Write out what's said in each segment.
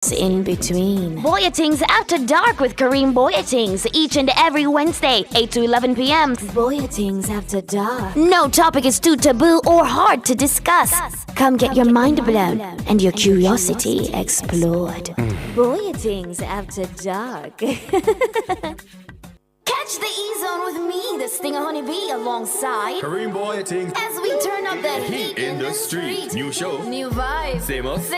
in between. Boyatings After Dark with Kareem Boyatings each and every Wednesday, 8 to 11 p.m. Boyatings After Dark. No topic is too taboo or hard to discuss. Come get your mind blown and your curiosity explored. Boyatings After Dark. Catch the E-Zone with me, the Stinger Honeybee, alongside Kareem Boyatings as we turn up the heat in the street. New show, new vibes, same us.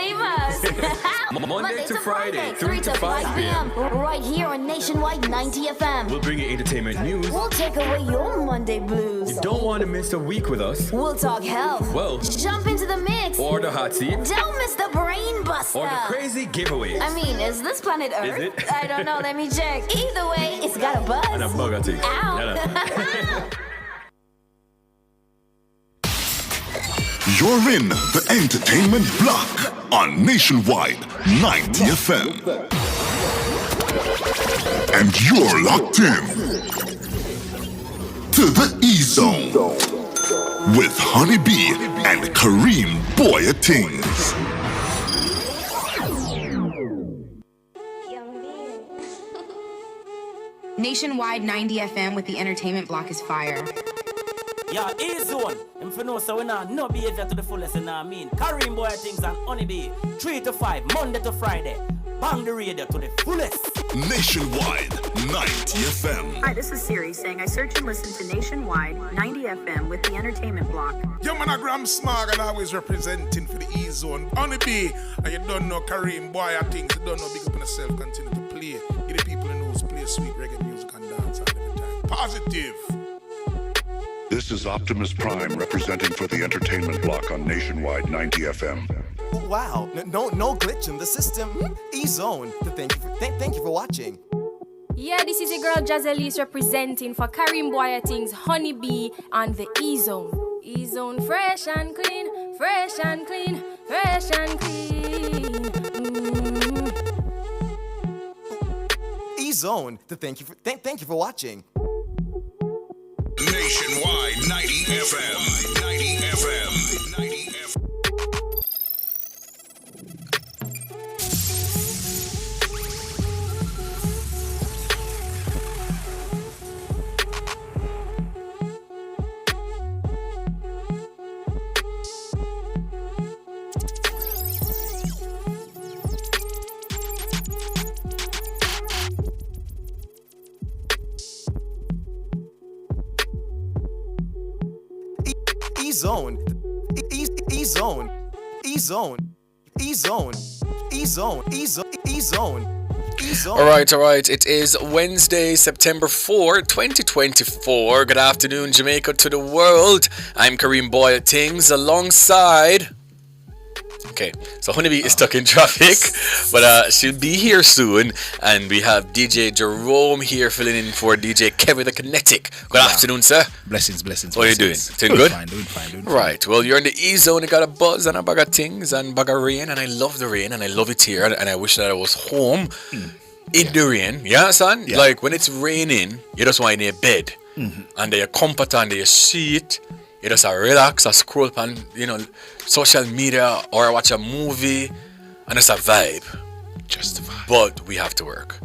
Monday to Friday, 3 to 5 p.m. Right here on Nationwide 90 FM. We'll bring you entertainment news. We'll take away your Monday blues. You don't want to miss a week with us. We'll talk health. Well, jump into the mix. Or the hot seat. Don't miss the brain buster. Or the crazy giveaways. I mean, is this planet Earth? Is it? I don't know. Let me check. Either way, it's got a buzz. And a bugatti. Ow. You're in the entertainment block on Nationwide 90 FM. And you're locked in to the E-Zone with Honeybee and Kareem Boyatings. Nationwide 90 FM with the entertainment block is fire. Yeah, E-Zone. If you know, so we now no behavior to the fullest, you know what I mean? Kareem Boyatings and Honeybee. 3 to 5, Monday to Friday. Bang the radio to the fullest. Nationwide 90 FM. Hi, this is Siri saying I search and listen to Nationwide 90 FM with the entertainment block. Yo, man, Graham Smog and always representing for the E-Zone. Honeybee, and you don't know Kareem Boyatings, you don't know Big Up on Yourself, continue to play. Get the people in those play sweet reggae music and dance all the time. Positive. This is Optimus Prime representing for the entertainment block on Nationwide 90 FM. Wow, no glitch in the system. E-Zone. Thank you for watching. Yeah, this is your girl Jazzelise representing for Kareem Boyatings, Honeybee, and the E-Zone. E-Zone fresh and clean, fresh and clean, fresh and clean. E-Zone. Thank you for watching. Nationwide 90 FM. 90 FM. 90 FM. E-Zone. E-Zone. E-Zone. E-Zone. E-Zone. E-Zone. E-Zone. E-Zone. All right. It is Wednesday, September 4, 2024. Good afternoon, Jamaica to the world. I'm Kareem Boyatings alongside... Okay, so Honeybee is stuck in traffic, but she'll be here soon. And we have DJ Jerome here filling in for DJ Kevin the Kinetic. Good afternoon, sir. Blessings. What are you doing? Doing good? Doing fine. Right, well, you're in the E-Zone. You got a buzz and a bag of things and bag of rain. And I love the rain and I love it here. And I wish that I was home in the rain. Yeah, son? Yeah. Like when it's raining, you just want in your bed. Under your comforter, under your sheet. You just relax, scroll up on, social media or watch a movie, and it's a vibe. Just a vibe. But we have to work.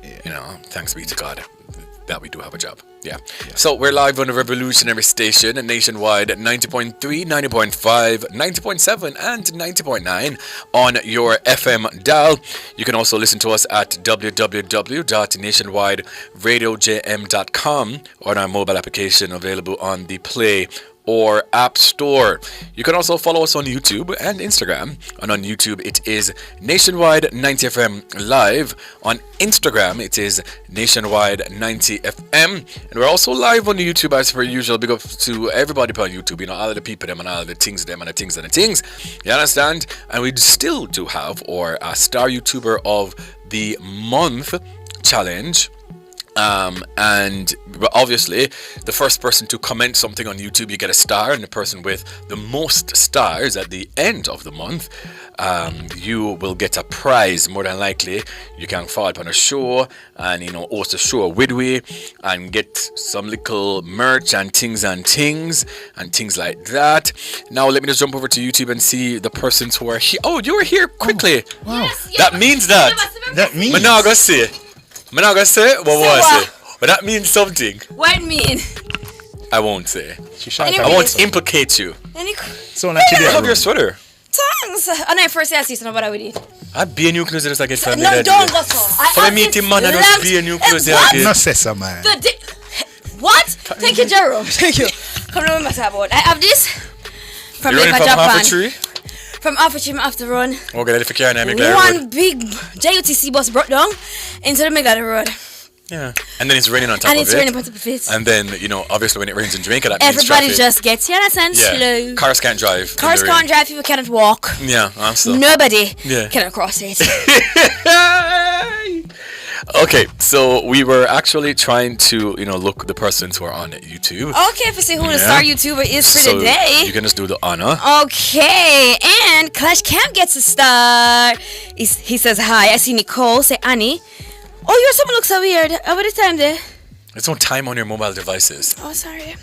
Yeah. Thanks be to God that we do have a job. Yeah. So we're live on the revolutionary station nationwide at 90.3, 90.5, 90.7, and 90.9 on your FM dial. You can also listen to us at www.nationwideradiojm.com on our mobile application available on the Play or App Store. You can also follow us on YouTube and Instagram. And on YouTube, it is Nationwide 90 FM Live. On Instagram, it is Nationwide 90 FM. And we're also live on YouTube as per usual. Big up to everybody on YouTube. All of the people, them, and all of the things, them, and the things, and the things. You understand? And we still do have our Star YouTuber of the Month challenge. And obviously, the first person to comment something on YouTube, you get a star, and the person with the most stars at the end of the month, you will get a prize. More than likely, you can fall upon a show and host a show with we and get some little merch and things like that. Now, let me just jump over to YouTube and see the persons who are here. Oh, you were here quickly. Oh, wow. That means that. That means. I'm not gonna say. What was it? But that means something. What mean? I won't say. I won't implicate you. So like I love your sweater. Thanks. And I first say something about it. I'd be a new clothes like it. No, don't go so. For the meeting man, I don't be a new clothes again. No say so, man. What? Thank you, Jero. Thank you. Come on, my about. I have this from You're running from Japan. half a tree? From half a tree, I have to run. Okay, if you can't, I'm one big JUTC bus brought down into the Megala Road. Yeah. And then it's raining on top of it. And it's raining on top of it. And then, obviously when it rains in Jamaica, that means everybody traffic. just gets here and slow. Cars can't drive. Cars can't drive, people cannot walk. Yeah, absolutely. Nobody cannot cross it. Okay, so we were actually trying to, look the persons who are on YouTube. Okay, if we see who the star YouTuber is for so the day. You can just do the honor. Okay, and Clash Camp gets a star. He says hi. I see Nicole say Annie. Oh, your someone looks so weird. Over the time there. There's no time on your mobile devices. Oh, sorry.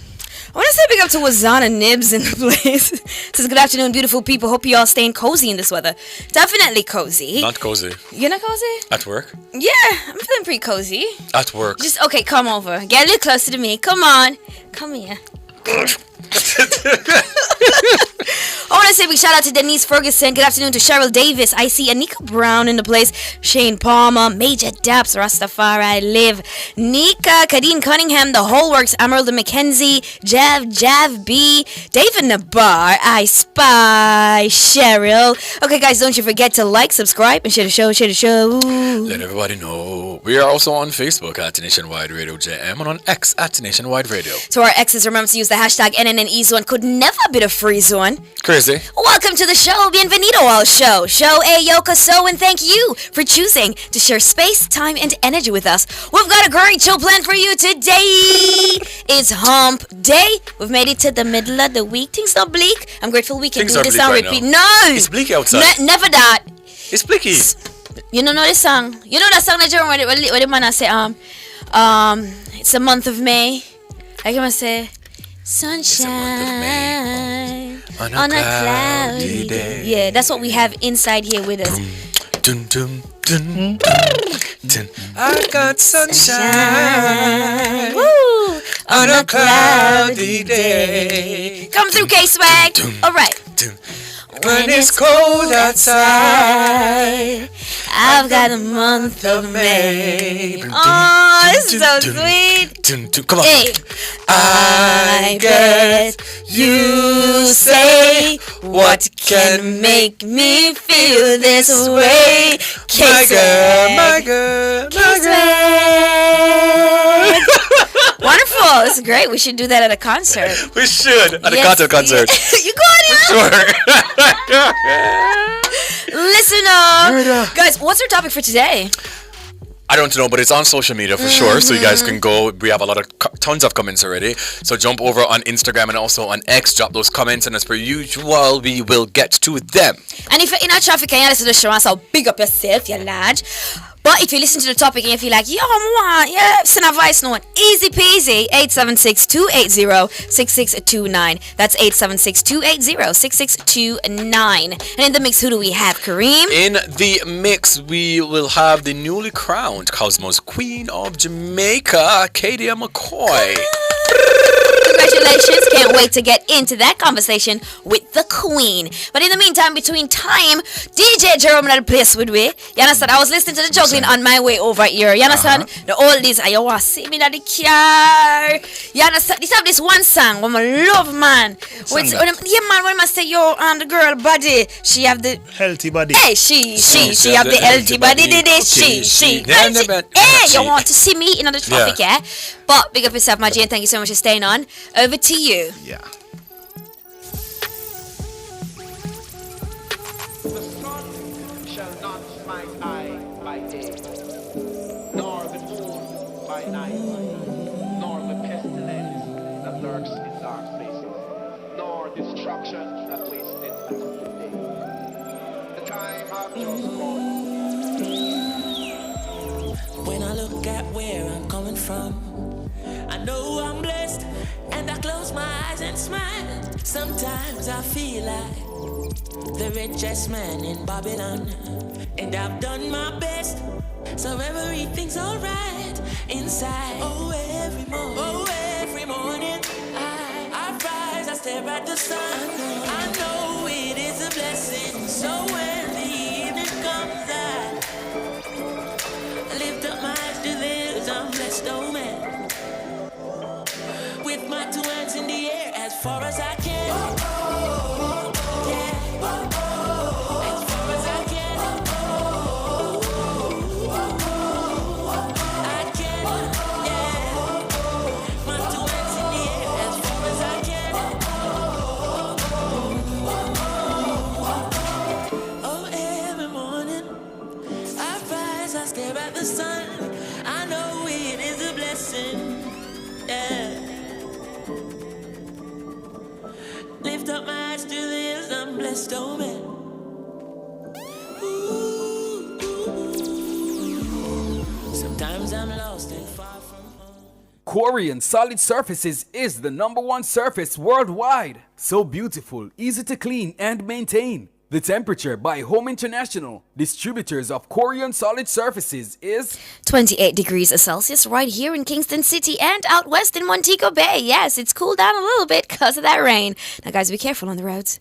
I want to say big up to Wazana Nibs in the place. Says good afternoon, beautiful people. Hope you all staying cozy in this weather. Definitely cozy. Not cozy. You're not cozy? At work? Yeah, I'm feeling pretty cozy. At work. Just okay, come over. Get a little closer to me. Come on. Come here. I want to say big shout out to Denise Ferguson. Good afternoon to Cheryl Davis. I see Anika Brown in the place. Shane Palmer, Major Daps, Rastafari Live, Nika, Kadeen Cunningham, The Whole Works, Emerald McKenzie, Jav B, David Nabar, I Spy, Cheryl. Okay, guys, don't you forget to like, subscribe, and share the show. Let everybody know. We are also on Facebook at Nationwide Radio JM and on X at Nationwide Radio. To our exes, remember to use the hashtag NNNE Zone. Could never be the free zone. Crazy. Welcome to the show. Bienvenido al show. Show Ayoko So, and thank you for choosing to share space, time, and energy with us. We've got a great show planned for you today. It's hump day. We've made it to the middle of the week. Things are bleak. I'm grateful we can do this on repeat. No. It's bleak outside. Never that. It's bleaky. You don't know this song? You know that song that Jerome where the man say it's the month of May. I can say sunshine on a cloudy day. Yeah, that's what we have inside here with us. Dun, dun, dun, dun. I got sunshine Woo! on a cloudy day. Come through, K-Swag. All right. When it's cold outside, I've got a month of May. Oh, this is so sweet. Come on. Hey. I bet you say what can make me feel this way. My girl. Wonderful. This is great. We should do that at a concert. We should. At a concert. You going here? Sure. Listen up. Guys, what's our topic for today? I don't know, but it's on social media for sure, so you guys can go. We have a lot of tons of comments already, so jump over on Instagram and also on X, drop those comments, and as per usual, we will get to them. And if you're in a traffic and you listen to the show, so big up yourself, you lad. But if you listen to the topic and you feel like, send a voice note. Easy peasy. 876-280-6629. That's 876-280-6629. And in the mix, who do we have, Kareem? In the mix, we will have the newly crowned Cosmos Queen of Jamaica, Kadia McCoy. Congratulations. Can't wait to get into that conversation with the Queen. But in the meantime, between time, DJ Jerome at the place with me. You understand? I was listening to the juggling on my way over here. You understand? The oldies, I want to see me in the car. You understand? This have this one song when I love, man. When I say, the girl body, she have the healthy body. Hey, she have the healthy body. She. Hey, you want to see me in the traffic, yeah? But big up yourself, my G, and thank you so much for staying on. Over to you. Yeah. The sun shall not smite I by day, nor the moon by by night, nor the pestilence that lurks in dark places, nor destruction that wasted at day. The time have just gone. When I look at where I'm coming from, I know I'm blessed, and I close my eyes and smile. Sometimes I feel like the richest man in Babylon, and I've done my best, so everything's alright inside. Oh, every morning, I rise, I stare at the sun. I know it is a blessing, so when the evening comes, I lift up my eyes to the hills, I'm blessed, oh man. With my two hands in the air, as far as I can. Yeah. As far as I can. I can, yeah. My two hands in the air, as far as I can. Oh, every morning I rise, I stare at the sun. I know it is a blessing, yeah. Lift up my eyes to the hills, I'm blessed, oh man. Sometimes I'm lost and far from home. Corian Solid Surfaces is the #1 surface worldwide. So beautiful, easy to clean and maintain. The temperature by Home International, distributors of Corian Solid Surfaces, is 28 degrees Celsius right here in Kingston City and out west in Montego Bay. Yes, it's cooled down a little bit because of that rain. Now, guys, be careful on the roads.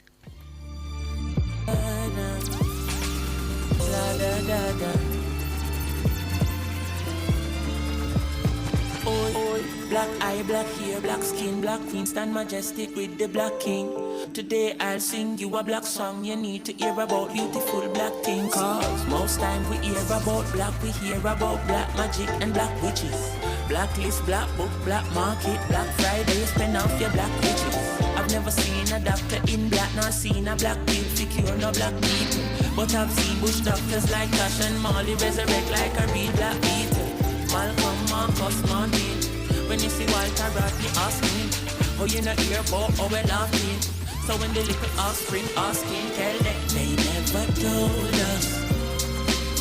Oi, black eye, black hair, black skin, black queen, stand majestic with the black king. Today I'll sing you a black song. You need to hear about beautiful black things. Cause most time we hear about black, we hear about black magic and black witches. Blacklist, black book, black market, Black Friday, spend off your black riches. I've never seen a doctor in black, nor seen a black pill to cure no black people. But I've seen bush doctors like Cash and Molly resurrect like a real black beetle. Malcolm, Marcus, Martin. When you see Walter Rodney, ask me, oh, you not hear about how we're laughing. So when the little offspring asking, tell them they never told us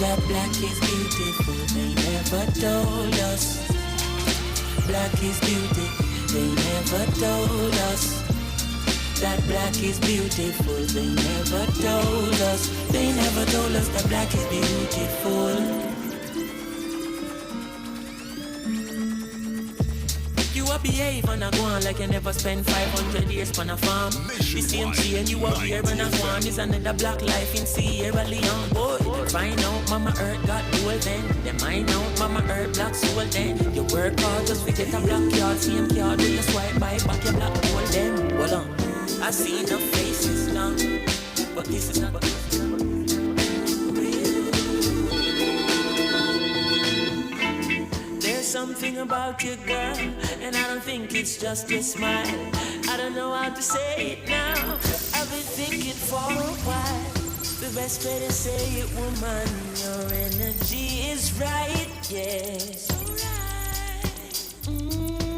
that black is beautiful. They never told us black is beauty. They never told us that black is beautiful. They never told us. They never told us that black is beautiful. You a behave and a go on like you never spent 500 years on a farm. The same chain you a wear when a go on is another black life in Sierra Leone. Boy, find out Mama Earth got gold then. Then find out Mama Earth black soul then. You work hard just to get a black card. Same card when you swipe by back your black gold then. Hold on, I see enough faces now, but this is not. Something about you, girl, and I don't think it's just your smile. I don't know how to say it now. I've been thinking for a while. The best way to say it, woman, your energy is right, yes.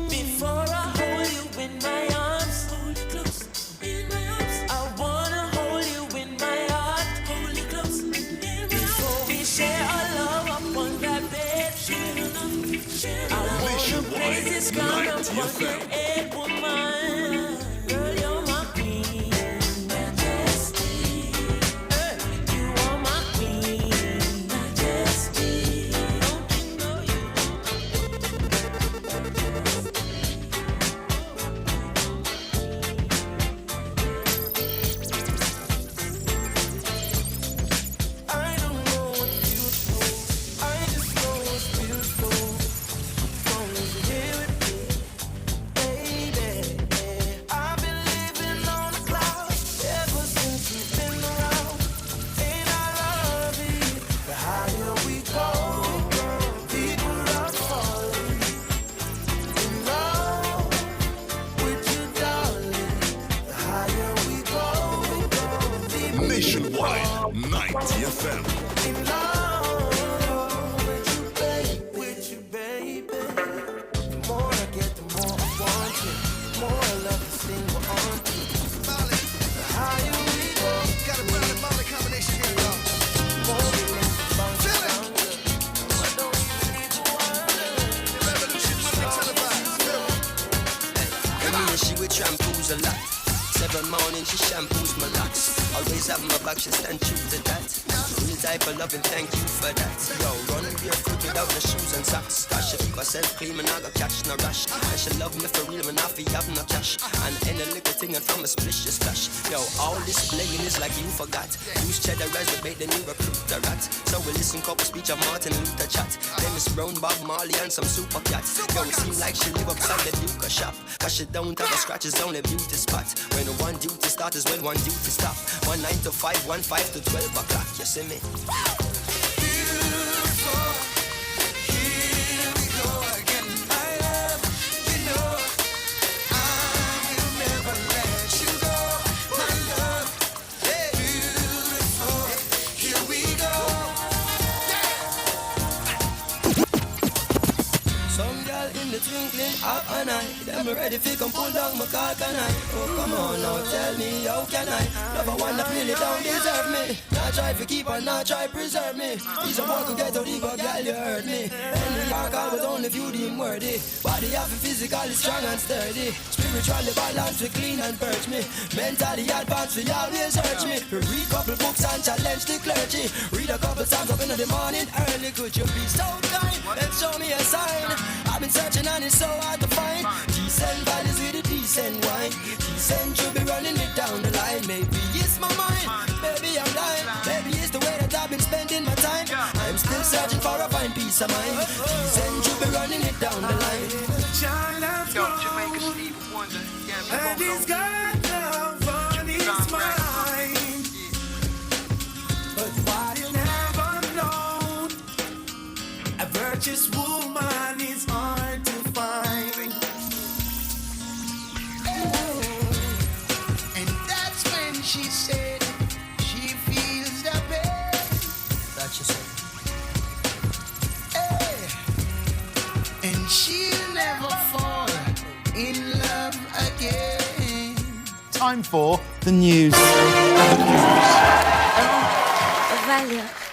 Before I hold you in my arms, hold you close in my arms. I wanna hold you in my heart, hold you close in my arms. Before we share our love upon that bed. I wanna place this crown upon your head, woman. Girl, you're my queen, majesty. You are my queen, majesty. Don't you know you? I don't know what's beautiful. I just know what's beautiful. use a lot. 7 morning, she shampoos my locks. Always have my back, she stand true to that. Real type of love and thank you for that. Yo, run barefoot without no shoes and socks. Cause she keep herself clean, and I got catch no rush. And she love me for real, man, I feel have no cash. And any little thing and from a splish, she splash. Yo, all this playing is like you forgot. Use cheddar as the bait, then you recruit the rat. So we listen couple speech of Martin Luther chat. Then Miss Brown, Bob Marley, and some super cats. Yo, it seem like she live upside the Duke shop. Cause she don't have a scratches on a beauty spot. When one duty start is when one duty stop. 1 9 to 5, 1 5 to 12 o'clock. You see me? Beautiful. Here we go again. My love, you know I will never let you go. My love, hey. Beautiful. Here we go. Some girl in the twinkling of an eye. Them ready if you come pull down my car, can I? Oh, come on now, tell me how can I? Love a one that really don't deserve me. Not try to keep on, not try preserve me. These are walk to get out the girl, you hurt me. In New York, I was only few deemed worthy. Body half physically strong and sturdy. Spiritually balanced, we clean and purge me. Mentally advanced, we always urge me. Read couple books and challenge the clergy. Read a couple times up in the morning early. Could you be so kind and show me a sign? I've been searching and it's so hard to find. Decent values with a decent wine. Decent should be running it down the line. Maybe it's my mind, maybe I'm lying. Maybe it's the way that I've been spending my time. I'm still searching for a fine peace of mind. Decent should be running it down the line. Yo, Jamaica Steve Wonder. And he's got love on his mind. But what you never known, a virtuous woman is hard to find. And that's when she said she feels the pain. That she said. Hey. And she'll never fall in love again. Time for the news.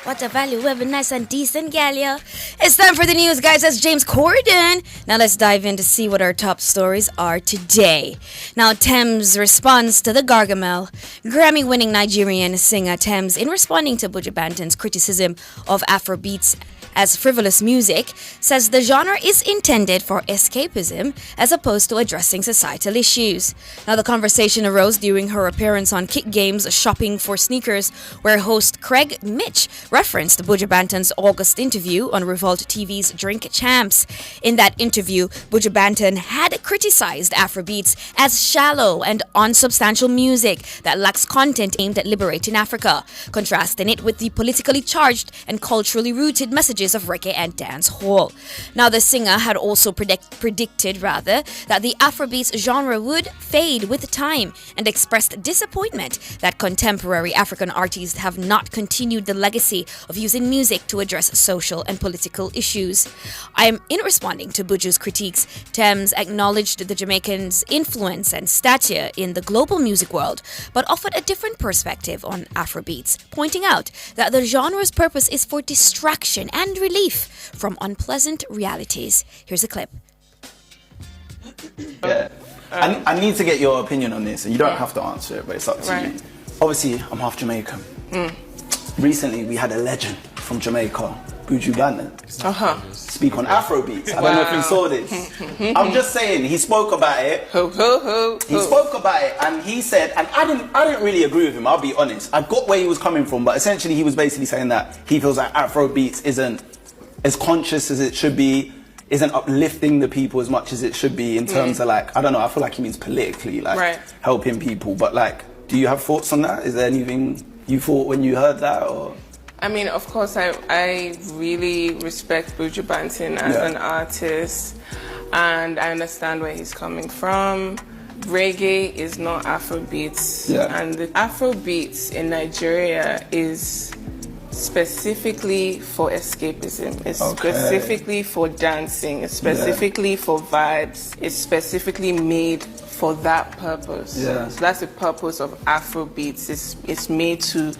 What a value, very nice and decent, Gallia. It's time for the news, guys. That's James Corden. Now let's dive in to see what our top stories are today. Now, Thames responds to the Gargamel. Grammy-winning Nigerian singer Thames, in responding to Buju Banton's criticism of Afrobeats as frivolous music, says the genre is intended for escapism as opposed to addressing societal issues. Now, the conversation arose during her appearance on Kick Games Shopping for Sneakers, where host Craig Mitch referenced Buju Banton's August interview on Revolt TV's Drink Champs. In that interview, Buju Banton had criticized Afrobeats as shallow and unsubstantial music that lacks content aimed at liberating Africa, contrasting it with the politically charged and culturally rooted messages of reggae and dance hall. Now, the singer had also predicted that the Afrobeats genre would fade with time, and expressed disappointment that contemporary African artists have not continued the legacy of using music to address social and political issues. In responding to Buju's critiques, Thames acknowledged the Jamaican's influence and stature in the global music world, but offered a different perspective on Afrobeats, pointing out that the genre's purpose is for distraction and relief from unpleasant realities. Here's a clip. Yeah. I need to get your opinion on this, and you don't have to answer it, but it's up to you. Obviously, I'm half Jamaican. Recently, we had a legend from Jamaica, Buju Banton, speak on Afrobeats. I don't know if you saw this. I'm just saying, he spoke about it. He spoke about it, and he said, and I didn't really agree with him, I'll be honest. I got where he was coming from, but essentially he was basically saying that he feels like Afrobeats isn't as conscious as it should be, isn't uplifting the people as much as it should be in terms of, like, I don't know, I feel like he means politically, like helping people. But, like, do you have thoughts on that? Is there anything you thought when you heard that? Or I mean, of course, I really respect Buju Banton as an artist, and I understand where he's coming from. Reggae is not Afrobeats, and the Afrobeats in Nigeria is specifically for escapism. It's specifically for dancing. It's specifically for vibes. It's specifically made for that purpose. Yeah. So that's the purpose of Afrobeats. It's made to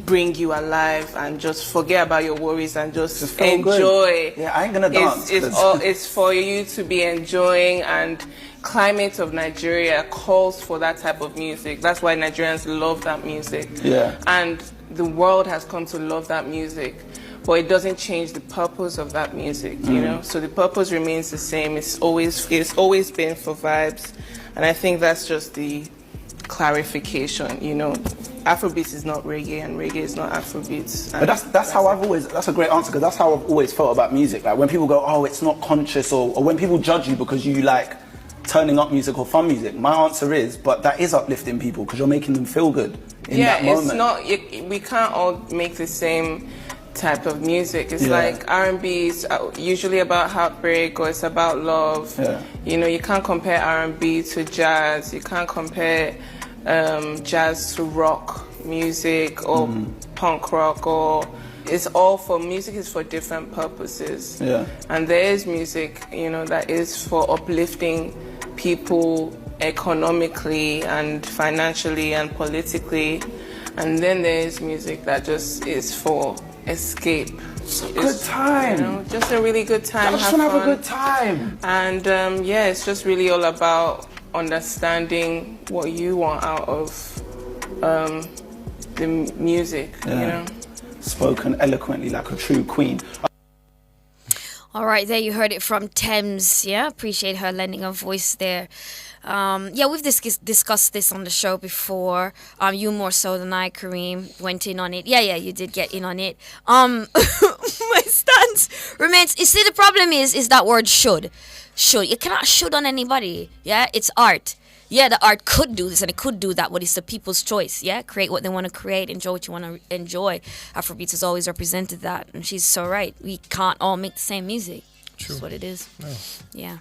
bring you alive and just forget about your worries and just enjoy. Good. Yeah, I ain't gonna dance. It's for you to be enjoying, and climate of Nigeria calls for that type of music. That's why Nigerians love that music. Yeah. And the world has come to love that music. But it doesn't change the purpose of that music, you know? So the purpose remains the same. It's always been for vibes. And I think that's just the clarification, you know? Afrobeats is not reggae, and reggae is not Afrobeats. But that's how I've always, that's a great answer, because that's how I've always felt about music. Like when people go, oh, it's not conscious, or when people judge you because you like turning up music or fun music, my answer is, but that is uplifting people because you're making them feel good in that moment. It's not, we can't all make the same type of music. It's like R&B is usually about heartbreak, or it's about love. You know, you can't compare R&B to jazz. You can't compare jazz to rock music or punk rock, or it's all for music is for different purposes. And there is music, you know, that is for uplifting people economically and financially and politically, and then there is music that just is for escape. Good time. You know, just a really good time. I just want to have a good time. And it's just really all about understanding what you want out of the music, you know. Spoken eloquently like a true queen. All right, there you heard it from Thames. Yeah, appreciate her lending a voice there. We've discussed this on the show before. You more so than I, Kareem, went in on it. Yeah, you did get in on it. My stance remains. You see, the problem is that word should. Should. You cannot should on anybody. Yeah, it's art. Yeah, the art could do this and it could do that, but it's the people's choice. Yeah, create what they want to create, enjoy what you want to enjoy. Afrobeats has always represented that, and she's so right. We can't all make the same music. True. That's what it is. No. Yeah.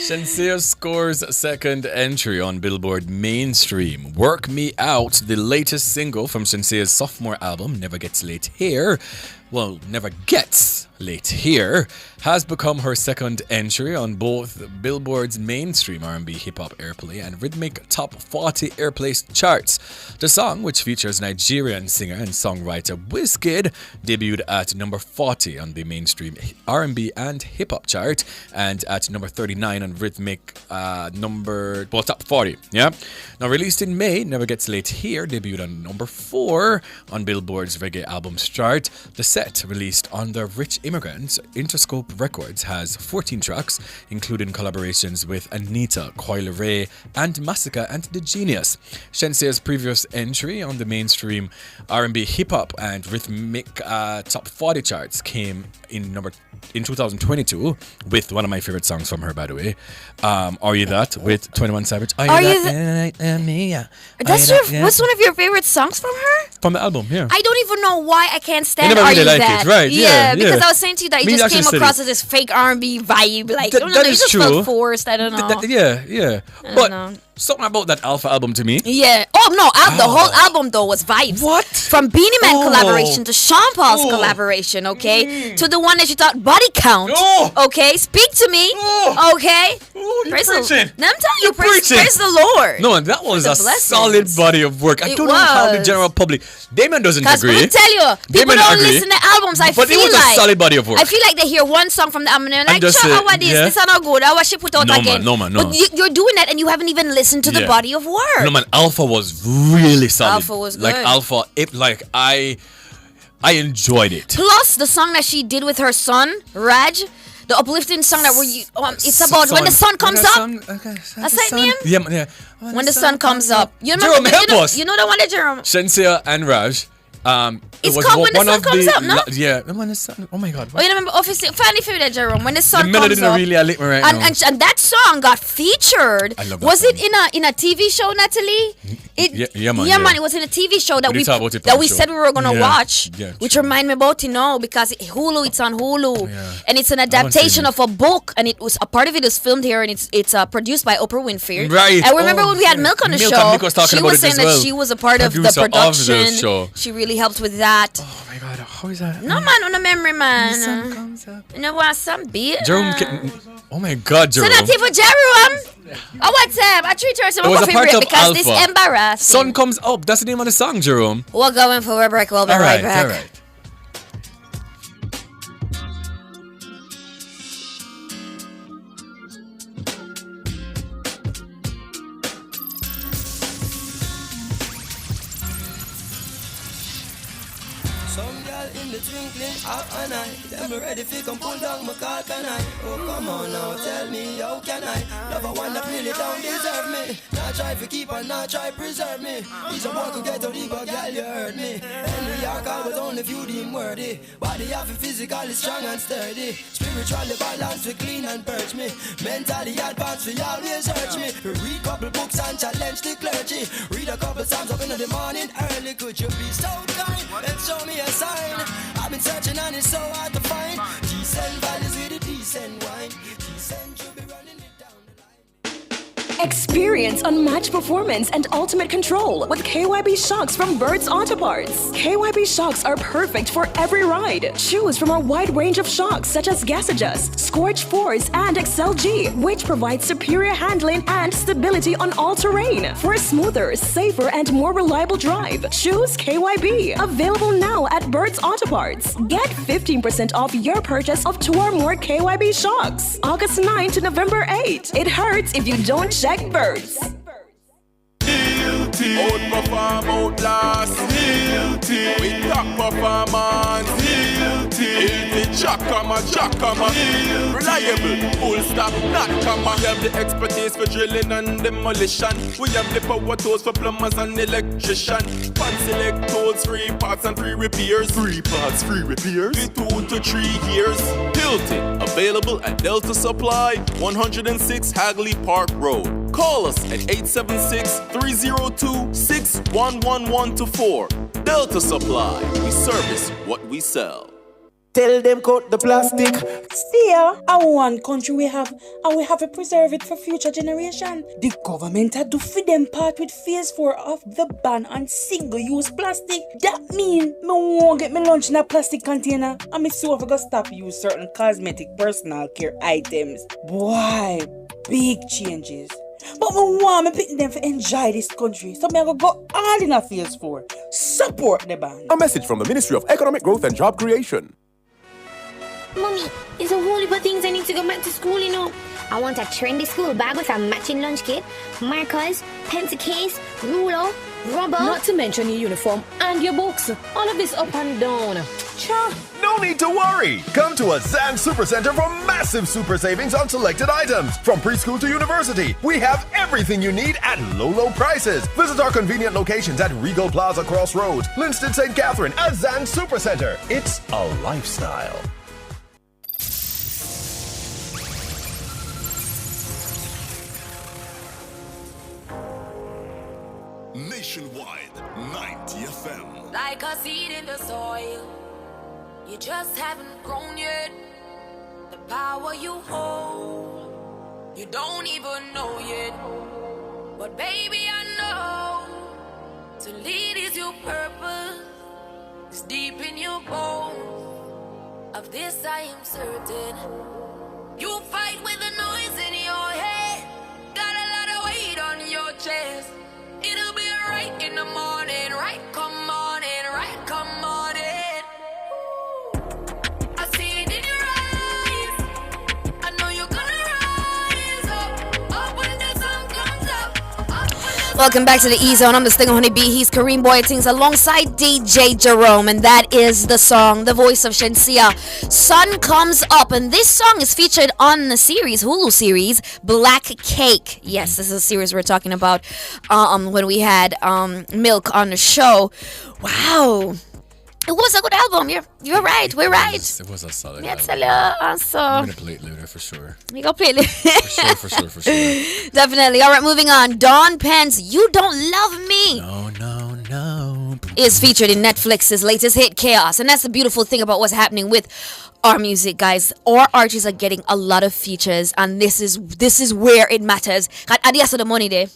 Shenseea scores second entry on Billboard Mainstream. Work Me Out, the latest single from Shensea's sophomore album, Never Gets Late Here, has become her second entry on both Billboard's mainstream R&B hip-hop airplay and rhythmic top 40 airplay charts. The song, which features Nigerian singer and songwriter Wizkid, debuted at number 40 on the mainstream R&B and hip-hop chart and at number 39 on rhythmic top 40. Yeah. Now released in May, Never Gets Late Here debuted on number 4 on Billboard's reggae albums chart. The set, released under Rich Immigrants Interscope Records, has 14 tracks, including collaborations with Anita, Coil Ray, and Massacre and The Genius. Shensea's previous entry on the mainstream R&B hip-hop and rhythmic top 40 charts came in 2022 with one of my favorite songs from her, by the way. Are You That with 21 Savage. Are You That? What's one of your favorite songs from her? From the album, yeah. I don't even know why I can't stand Are You That. It, right? Yeah, because I was saying to you that it just came across as this fake R&B vibe. Like, that it is just true. felt forced. I don't know. But something about that Alpha album to me. Yeah. Oh, no. The whole album, though, was vibes. What? From Beanie Man collaboration to Sean Paul's collaboration, okay? To the one that you thought Body Count. Okay? Speak to me. Okay? Praise the I'm telling you, praise the Lord. No, that was a solid body of work. I don't know how the general public. Damon doesn't agree. Let me tell you, people don't listen to albums. But it was a solid body of work. I feel like they hear one song from the album and they're like, sure, what is this? This is not good. How she put out again? No, man. But you're doing that and you haven't even listened to the body of work. No, man. Alpha was really solid. Alpha was good. Like Alpha, I enjoyed it. Plus the song that she did with her son, Raj. The uplifting song that it's about when the sun comes up. That's that name? Yeah. When the sun comes up. You know, Jerome, help us. You know the one that Jerome? Shenseea and Raj. It's called When the Sun Comes Up, no? Yeah, when the sun. Oh my God. Oh, you remember? Obviously, finally figured that, Jerome. When the sun comes up. The melody up. didn't really lit me right now. And that song got featured. I love that Was song. it in a TV show, Natalie? Yeah, man. It was in a TV show that we said we were gonna watch, which remind me about because Hulu. It's on Hulu, and it's an adaptation of a book, and it was a part of it is filmed here, and it's produced by Oprah Winfrey. Right. I remember when we had Milk on the show. She was saying that she was a part of the production. She really helped with that. Oh my God, how is that? No man, on a memory man. The sun comes up. You know what? Some beat. Jerome, Oh my God, Jerome. So not even Jerome. Oh, what's up? I treat her some It was a coffee part break of because Alpha. this embarrassing. Sun comes up. That's the name of the song, Jerome. We're going for a break. We'll be right back. All right. Some girl in the twinkling of an eye, them ready fi come pull down my cock and I. Oh come on now, tell me how can I love a one that really don't deserve me? Not try to keep and not try preserve me. Each a boy could get to leave, but girl you heard me. In New York I was only few deemed worthy. Body have it physically strong and sturdy. Spiritually balanced, we clean and purge me. Mentally advanced, we always urge me. Read couple books and challenge the clergy. Read a couple times up in the morning early. Could you be so kind and show me a sign? I've been searching and it's so hard to find. Decent values with a decent wine. Decent should be running it down the line. Experience unmatched performance and ultimate control with KYB shocks from Bird's Auto Parts. KYB shocks are perfect for every ride. Choose from a wide range of shocks such as Gas Adjust, Scorch Force, and XLG, which provides superior handling and stability on all terrain. For a smoother, safer, and more reliable drive, choose KYB. Available now at Bird's Auto Parts. Get 15% off your purchase of 2 or more KYB shocks. August 9 to November 8. It hurts if you don't check Birds. Guilty. Outperform, outlast. Guilty. We top performance. Guilty. Chakama. Reliable. Full stop. Not comma. We have the expertise for drilling and demolition. We have the power tools for plumbers and electrician. Pan select tools, 3 parts and 3 repairs. 3 parts, 3 repairs. 2 to 3 years. Hilton. Available at Delta Supply. 106 Hagley Park Road. Call us at 876-302-61114. Delta Supply. We service what we sell. Tell them cut the plastic. See our one country we have, and we have to preserve it for future generation. The government had to feed them part with phase 4 of the ban on single-use plastic. That mean me won't get me lunch in a plastic container, and me so gonna stop use certain cosmetic personal care items. Boy, big changes. But me want me pick them to enjoy this country, so me go all in a phase 4. Support the ban. A message from the Ministry of Economic Growth and Job Creation. Mommy, there's a whole heap of things I need to go back to school, you know. I want a trendy school bag with a matching lunch kit, markers, pencil case, ruler, rubber. Not to mention your uniform and your books. All of this up and down. Cha! No need to worry! Come to a Zan Supercenter for massive super savings on selected items. From preschool to university, we have everything you need at low prices. Visit our convenient locations at Regal Plaza Crossroads, Linston St. Catherine, and Zan Supercenter. It's a lifestyle. Nationwide 90 FM. Like a seed in the soil, you just haven't grown yet. The power you hold, you don't even know yet. But baby, I know to lead is your purpose. It's deep in your bones. Of this I am certain. You fight with the noise in your head. Got a lot of weight on your chest. It'll be right in the morning, right come on in, right come on in. I see it in your eyes. I know you're gonna rise up when the sun comes up. Welcome back to the E-Zone. I'm the Sting Honey Bee. He's Kareem Boyatings alongside DJ Jerome, and that is the song, the voice of Shensia, Sun Comes Up. And this song is featured on the series, Hulu series, Black Cake. Yes, this is a series we're talking about when we had Milk on the show. Wow. It was a good album. You're right. We're right. It was a solid It's album. So I'm going to play it later for sure. We go play it. For sure. Definitely. All right, moving on. Dawn Penn's You Don't Love Me. No. Is featured in Netflix's latest hit, Chaos. And that's the beautiful thing about what's happening with our music, guys. Our artists are getting a lot of features, and this is where it matters. Adios to the money there.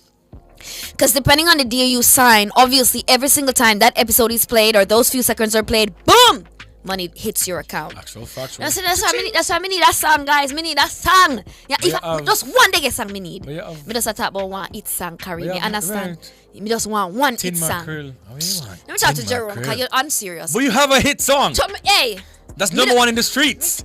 Because depending on the deal you sign, obviously every single time that episode is played or those few seconds are played, boom, money hits your account. Factual. That's why I need that song, guys. Me need that song. Yeah, if just one day song me need. Me just talk about one hit song, carry me. Understand? Me just want one hit song. Let me talk to Jerome, because you're unserious. But you have a hit song. Hey. That's number one in the streets.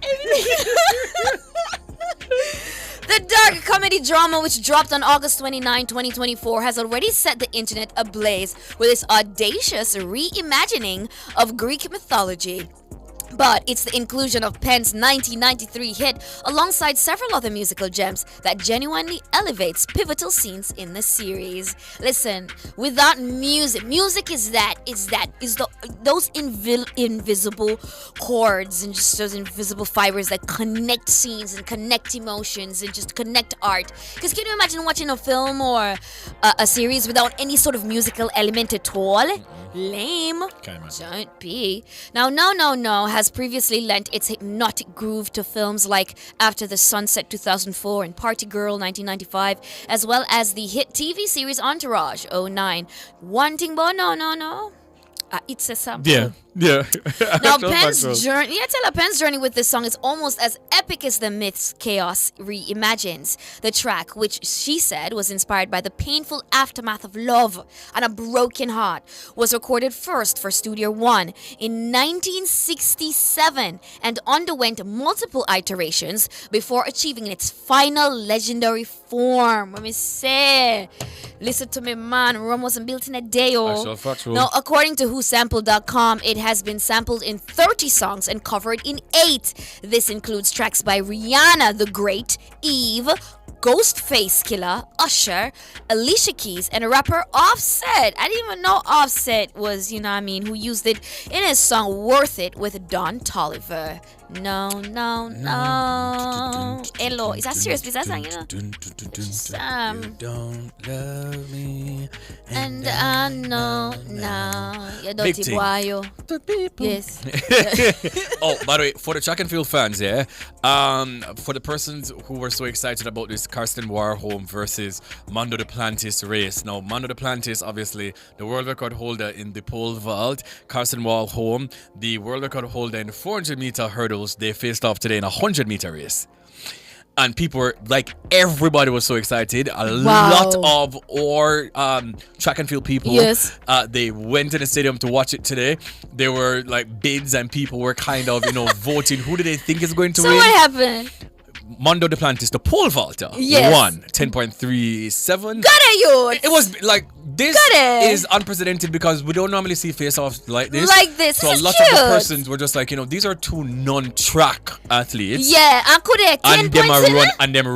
The dark comedy drama, which dropped on August 29, 2024, has already set the internet ablaze with its audacious reimagining of Greek mythology. But it's the inclusion of Penn's 1993 hit alongside several other musical gems that genuinely elevates pivotal scenes in the series. Listen, without music is those invisible chords and just those invisible fibers that connect scenes and connect emotions and just connect art. Because can you imagine watching a film or a series without any sort of musical element at all? Lame. Don't be. Now, No has previously lent its hypnotic groove to films like After the Sunset 2004 and Party Girl 1995, as well as the hit TV series Entourage 09. One thing, but no. It's a sample. Yeah. Now, Penn's journey with this song is almost as epic as the myth's chaos reimagines. The track, which she said was inspired by the painful aftermath of love and a broken heart, was recorded first for Studio One in 1967 and underwent multiple iterations before achieving its final legendary form. Let me say, listen to me, man. Rome wasn't built in a day, Factual. Now, according to WhoSampled.com, it has been sampled in 30 songs and covered in 8. This includes tracks by Rihanna the Great, Eve, Ghostface Killer, Usher, Alicia Keys, and rapper Offset. I didn't even know Offset was, who used it in his song Worth It with Don Toliver. No. Hello. Is that serious? Is that song, You don't love me. And I know now. You dirty boy, yo. Yes. Oh, by the way, for the track and field fans, for the persons who were so excited about this Karsten Warholm versus Mondo Duplantis race. Now, Mondo Duplantis, obviously, the world record holder in the pole vault. Karsten Warholm, the world record holder in the 400-meter hurdles. They faced off today in a 100-meter race. And people were like, everybody was so excited. A lot of our track and field people, they went to the stadium to watch it today. There were like bids and people were kind of, voting. Who do they think is going to win? So what happened? Mondo Duplantis, the pole vaulter, won 10.37. Got it, you. It was like, this is unprecedented because we don't normally see face-offs like this. So a lot of the persons were just like, these are two non-track athletes. Yeah, and could they 10 and them points run and them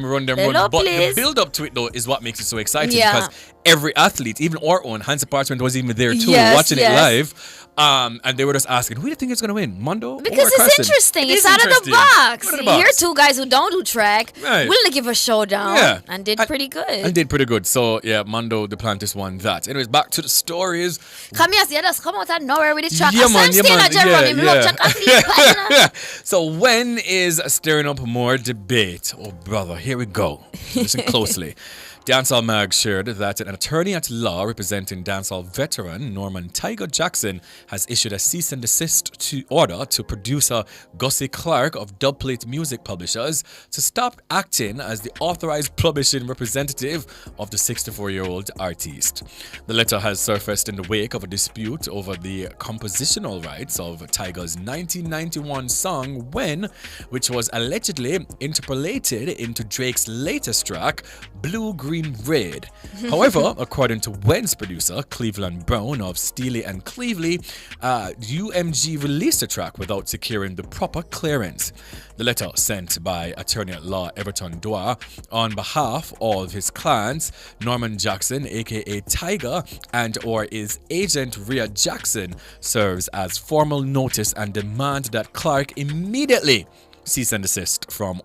run. Hello, but please. the build-up to it though is what makes it so exciting because every athlete, even our own, Hans Apartment was even there too, watching it live. And they were just asking, who do you think is going to win, Mondo because or it's Carson? interesting. It's out of the box. Here are two guys who don't do track. Right. Willing to give a showdown and did pretty good. So Mondo Duplantis won that. Anyways, back to the stories. Come here, see us come out of nowhere with the track. So when is stirring up more debate? Oh brother, here we go. Listen closely. Dancehall Mag shared that an attorney at law representing dancehall veteran Norman Tiger Jackson has issued a cease and desist order to producer Gussie Clark of Dubplate Music Publishers to stop acting as the authorized publishing representative of the 64-year-old artist. The letter has surfaced in the wake of a dispute over the compositional rights of Tiger's 1991 song When, which was allegedly interpolated into Drake's latest track, Blue Green Red. However, according to When's producer, Cleveland Brown of Steely and Cleveley, UMG released the track without securing the proper clearance. The letter sent by attorney at law Everton Dwyer on behalf of his clients, Norman Jackson, aka Tiger, and or his agent Rhea Jackson, serves as formal notice and demand that Clark immediately cease and desist from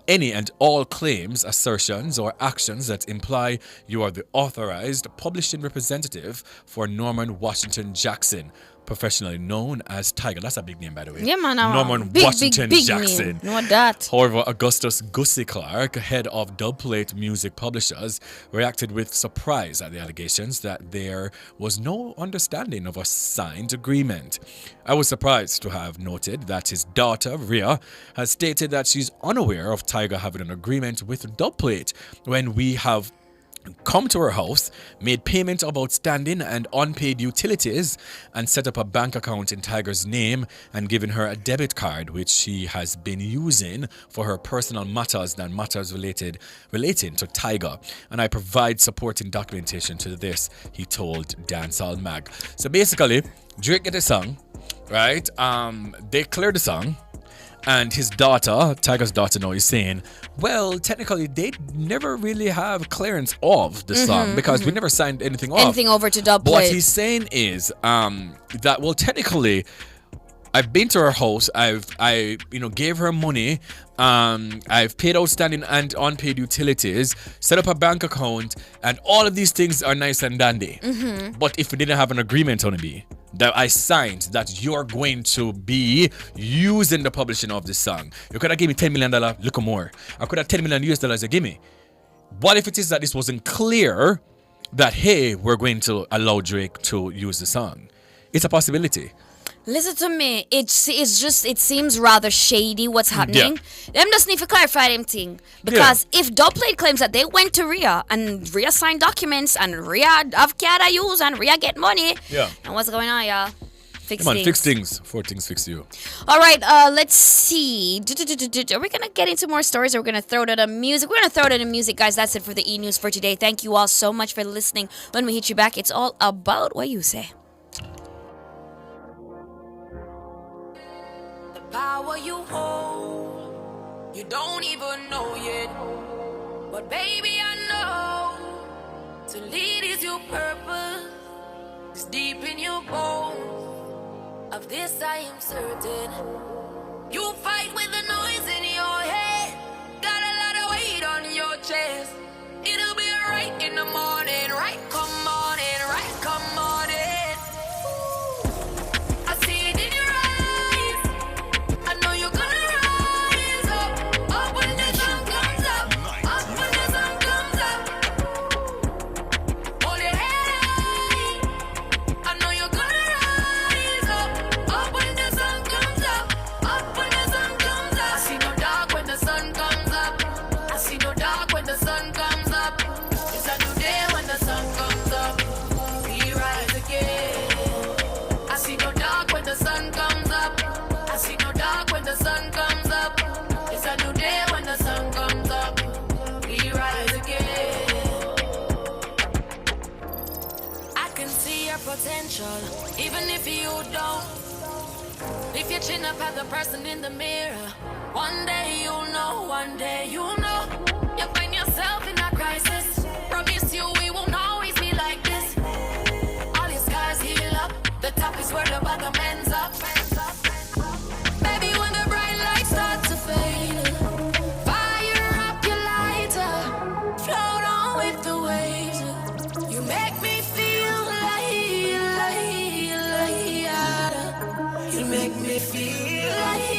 any and all claims, assertions, or actions that imply you are the authorized publishing representative for Norman Washington Jackson, professionally known as Tiger. That's a big name, by the way. Yeah, man. Norman Big, Washington big Jackson. name. Know that. However, Augustus Gussie Clark, head of Dubplate Music Publishers, reacted with surprise at the allegations that there was no understanding of a signed agreement. I was surprised to have noted that his daughter, Rhea, has stated that she's unaware of Tiger having an agreement with Dubplate when we have come to her house, made payment of outstanding and unpaid utilities, and set up a bank account in Tiger's name and given her a debit card which she has been using for her personal matters and matters relating to Tiger. And I provide supporting documentation to this, he told Dancehall Mag. So basically, Drake get a song, right? They cleared the song. And his daughter, Tiger's daughter now, is saying, well, technically, they never really have clearance of the song because we never signed anything off. Anything over to Dubplate. But what he's saying is that, well, technically, I've been to her house. I gave her money. I've paid outstanding and unpaid utilities, set up a bank account, and all of these things are nice and dandy. But if we didn't have an agreement on it, that I signed that you're going to be using the publishing of this song, you could have given me $10 million, look more. I could have $10 million US dollars you give me. What if it is that this wasn't clear that, hey, we're going to allow Drake to use the song? It's a possibility. Listen to me. It seems rather shady what's happening. Them just need to clarify them thing. Because if Dubplate claims that they went to Rhea and Rhea signed documents and Rhea have Kadia use and Rhea get money. Yeah. And what's going on, y'all? Fix Come on, things. fix things. 4 things fix you. All right, let's see. Are we going to get into more stories or we're going to throw it at the music? We're going to throw it at the music, guys. That's it for the E-News for today. Thank you all so much for listening. When we hit you back, it's all about what you say. Power you hold, you don't even know yet. But baby, I know to lead is your purpose. It's deep in your bones. Of this I am certain. You fight with the noise in your head. Got a lot of weight on your chest. It'll be right in the morning. Right, come on in. Right, come on in. Even if you don't, if you chin up at the person in the mirror, one day you'll know, you find yourself in a crisis. Promise you we won't always be like this. All your scars heal up, the top is where the bottom ends up. Baby, when the bright lights start to fade, fire up your lighter, float on with the waves. You make me feel make me feel like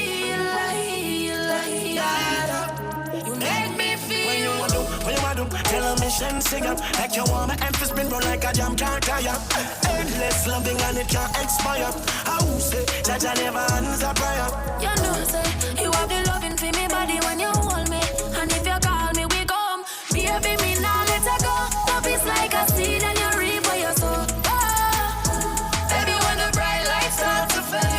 you make me feel. When you want to tell a mission sing up like you want my emphasis spin run like a jam can't tire. Endless loving and it can't expire. I will say that I never answer prayer. You know say you have the loving for me body when you hold me, and if you call me we come. Baby me now let her go. Love is like a seed and you reap what you sow. Baby when the bright lights start to fade.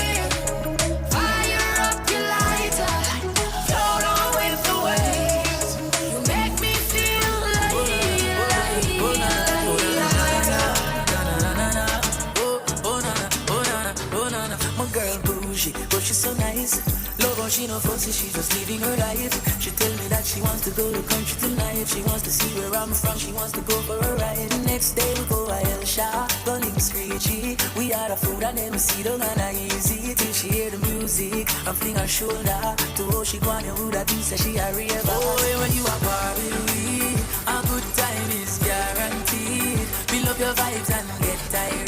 She's so nice. Love how she no fussy, she just living her life. She tell me that she wants to go to country tonight. She wants to see where I'm from, she wants to go for a ride. Next day we go a El Sha, running screechy. We had a food and then we sit down and I easy. Till she hear the music, I'm fling her shoulder. To how she go on your hood, I think say she a raver. Oh, when you are war with me, a good time is guaranteed. Build up your vibes and get tired.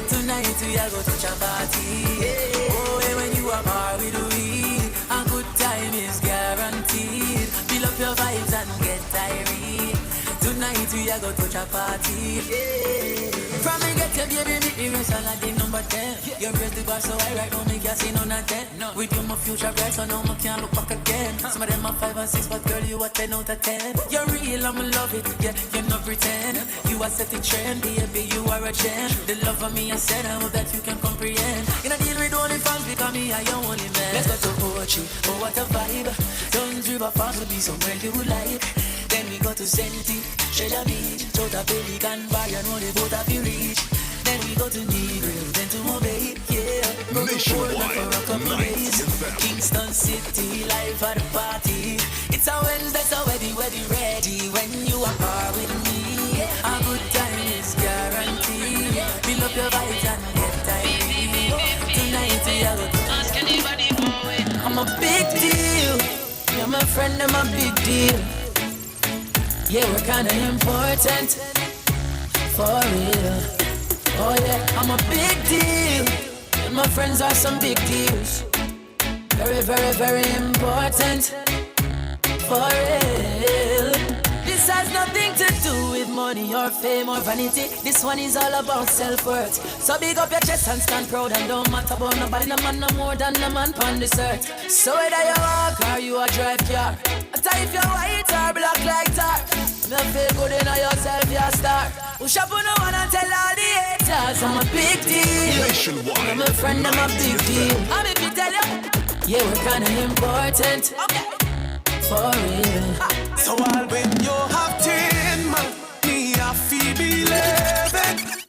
Tonight we I go touch a party. Oh, and when you are bar with we, a good time is guaranteed. Fill up your vibes and get tired. Tonight we are go touch a party. From me get your baby, meet me rest on the number 10. You raise the bar so I right now me can't see none of that. With you my future bright so now me can't look back again. Some of them are 5 and 6 but girl you a 10 out of 10. You're real, I'ma love it, yeah, you not pretend. You are set the trend, baby, you are a gem. The love of me I said I hope that you can comprehend. In a deal with only fans because me I your only man. Let's go to Ochi, oh what a vibe. Don't river fast will be somewhere you like. Then we go to Senti, Sheda Beach, Tota Pelican Bar, you know the boat have you reach. Then we go to Negril, then to Mobay, yeah. Go to Portland for a couple days. Kingston City, live at the party. It's a Wednesday, so ready, ready. When you are par with me, a good time is guaranteed. Fill up your vibes and get tired. Tonight we are going to ask anybody for it. I'm a big deal. You're my friend, I'm a big deal. Yeah, we're kinda important, for real. Oh yeah, I'm a big deal, and my friends are some big deals. Very, very, very important, for real. This has nothing to do with money or fame or vanity. This one is all about self-worth. So big up your chest and stand proud and don't matter about nobody. No man no more than the man on this earth. So whether you walk or you a drive car, I tell if you're white or black like tar, you feel good in yourself, you're a star. Push up on the one and tell all the haters I'm a big deal. I'm a friend, I'm a big deal. I'm if you tell you, yeah, we're kinda important. Okay. For real. So all when you have 10 man, me I feel be 11.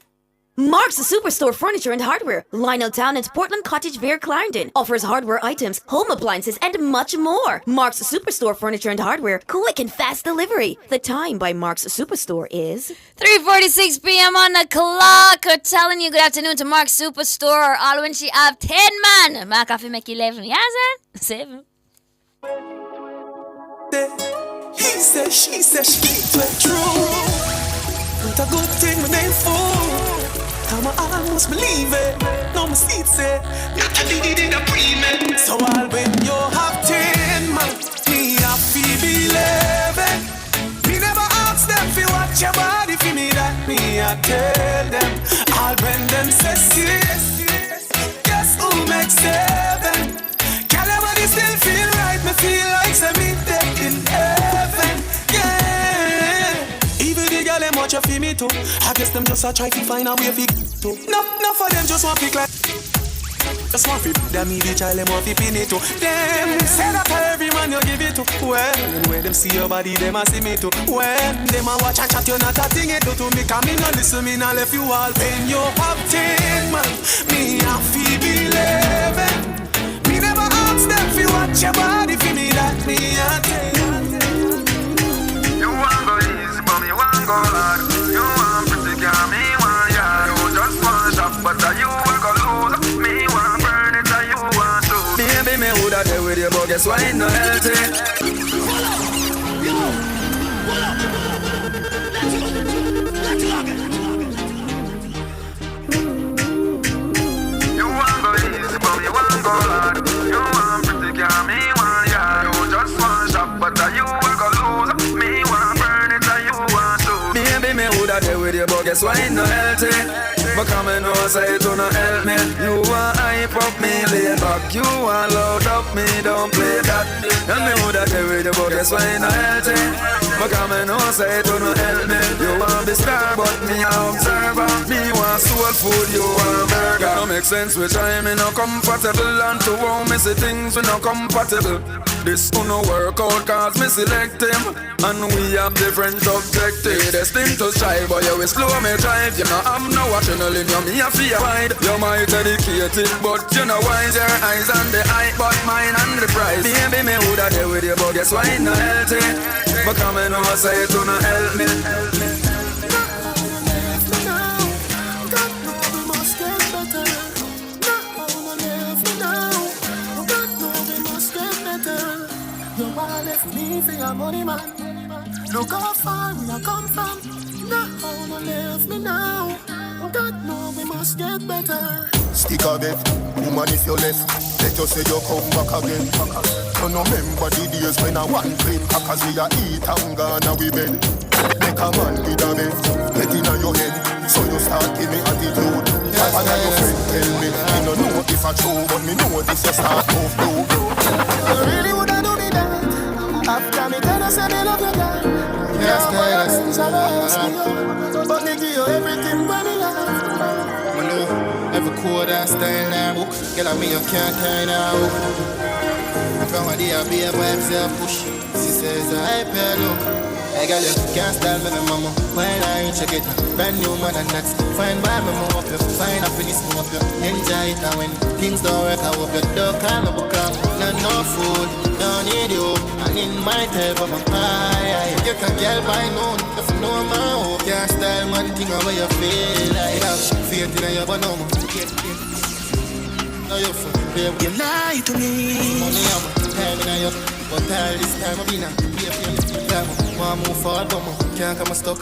Mark's Superstore Furniture and Hardware, Lionel Town and Portland Cottage Vere Clarendon offers hardware items, home appliances, and much more. Mark's Superstore Furniture and Hardware, quick and fast delivery. The time by Mark's Superstore is 3:46 p.m. on the clock. We're telling you good afternoon to Mark's Superstore. All when she have 10 man, Mark off make 11. Yeah, sir? 7. He said, she said, she keep it true. Not a good thing, my name fool. How I almost believe it. No, my seat say, not a did a pre-man. So all when you have 10 man, me I feel be 11. Me never ask them if you watch your body for me that me I tell them. All when them say 6, guess who makes 7? Can everybody still feel right? Me feel like say me dead in heaven, yeah. Even the girl them watch you feel me too. I guess them just a try to find a way fi to. No for them just want fi like. Just want fi them me the child them want fi pin it to. Them say that for every man you give it to. When them see your body them a see me too. When them a watch and chat you not a thing it do to me. Come in and listen me now left you all. When you have 10 man, me a fi be 11. Me never ask them fi watch your body fi me that me a tell. You want go easy but me want go hard. You want pretty girl, me want yard. You just want shop but you want go lose. Me want burn it and you want to. Baby me woulda there with you but guess why ain't no healthy. You want go easy but me want go hard. You want pretty girl, me want yard. You just want shop but you want go lose. Me want burn it and you want to. Baby me woulda there with you but guess why ain't no healthy. But come and know say it don't help me. You want hype up me, lay back. You want load up me, don't play that. And me woulda there with you but guess why ain't no healthy. But come and know say it don't help me. You want the star but me a observer. Me want soul food, you want burger. It don't make sense which I me no comfortable. And to how me see things we no compatible. This no work out cause me select him. And we have different objectives. Destined to strive but you will slow me drive. You know I'm no adrenaline, you me a fear wide. You might educated but you know wise. Your eyes on the eye but mine on the prize. Baby me woulda there with you but guess why ain't no healthy. But come and know say it don't help me. Me for your money man. Look how far we have come from. No, no left me now. God know we must get better. stick a bet. Woman, if you left, let you say you come back again. You no remember the days when I one plate crackers we a eat and gone a we bed. Make a man with a bet, get in your head, so you start give me attitude. And now your friend tell me, you don't know if I true, but me know this you start move through. You really woulda do me that? After me tell you say me love you, girl. Yes, but me give you everything when me have. Every quarter style now book. Girl, me you can't turn out. From a day I be a vibe, say I push. She says I pay look. Hey girl, you can't style me, mama. When I check it, brand new man and that's fine by me, move up you. Find happiness, move up you. Enjoy it and when things don't work, I hope you don't call me because no food, don't need you. And in my type of a pie, you can get by noon. If you know my hope, can't style man thing the way you feel like. Faith in your but no more. No, you lie to me. Money I'm time in your, but all this time I've been a pay for you. Want move forward, but can't come stuck.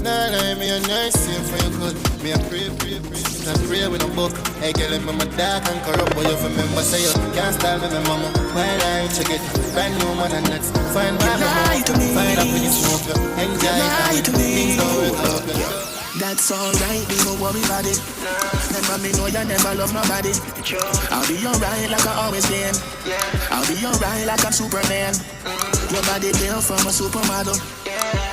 Nah, me a nice thing for you good. Me a pray. I pray with a book. Hey, girl, I'm my dark and corrupt, but you remember say you can't style me, my mama. Why I check it? Brand new man and that's fine by me, mama. Find up with this smoke, enjoy it. Things don't work out. That's alright, me no worry about it. Remember me know you never love nobody. I'll be alright like I always been. I'll be alright like I'm Superman. Your body built from a supermodel.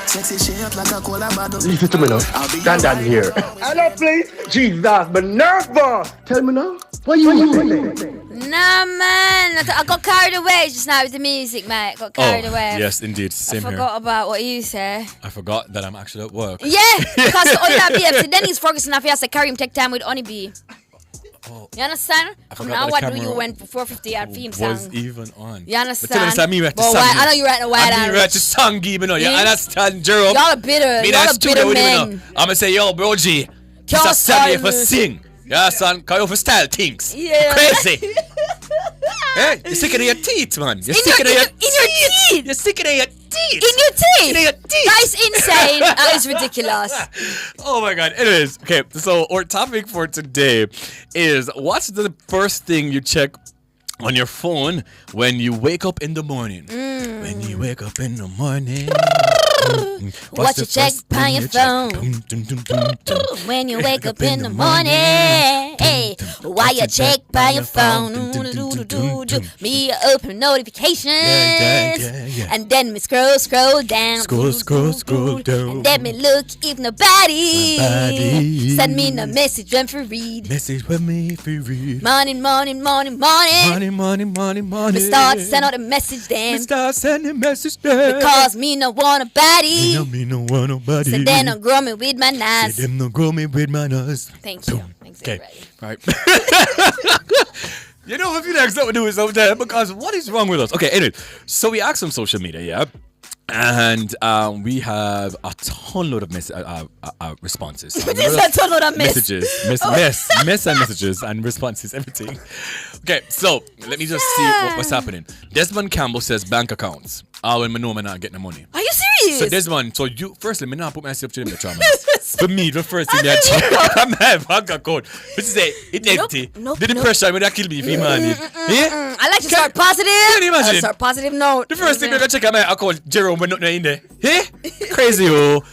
Sexy shape like a cola bottle. Listen to me now. Stand down here. Hello, please. Jesus, Minerva. Tell me now. What you doing? Nah, man. I got carried away just now with the music, mate. Got carried away. Yes, indeed. Same I forgot about what you say. I forgot that I'm actually at work. Yeah, because the only that be then he's focusing if he has to carry him take time with Honeybee. You understand? Now what do you went for 450 yard theme song? Was even on. You understand? But tell me right the song. I know you write the white I write the song, you know. You understand, Jerome? Y'all are bitter. Y'all are bitter men. I'm gonna say, yo, bro, G. Just a stand here for sing. Yeah, son, cause you for style things. Yeah. Crazy. Hey, you're sick of your teeth, man. You're sick of your teeth. You're sick of your teeth. In your teeth. In your teeth. That's insane. That is ridiculous. Oh my god. Anyways, okay. So our topic for today is what's the first thing you check on your phone when you wake up in the morning? When you wake up in the morning. What you check on your phone when you wake up in the morning? Hey, why you check by your phone? Me open notifications and then me scroll down. Scroll down. And let me look if nobody send me no message when for read. Message with me if you read. Morning. Me start send out a message then. Because me no want a body. Me no want nobody. So then no grow me with my nose. Say them no grow me with my nose. Thank you. Okay. Right. You know, I feel like something to do with something because what is wrong with us? Okay, anyway. So we asked on social media, yeah? And we have a ton load of responses. Messages. Messages and responses, everything. Okay, so let me just see what's happening. Desmond Campbell says bank accounts. When I know I'm not getting the money. Are you serious? So Desmond, so you firstly, me not put myself to the trauma. For me, the first thing that I'm have bank account. But you say it empty. The depression will kill me if you man it. Yeah? I like to start positive. Can you imagine? Start positive note. The first thing I check out my account, Jerome, when nothing in there. Yeah? Crazy, oh.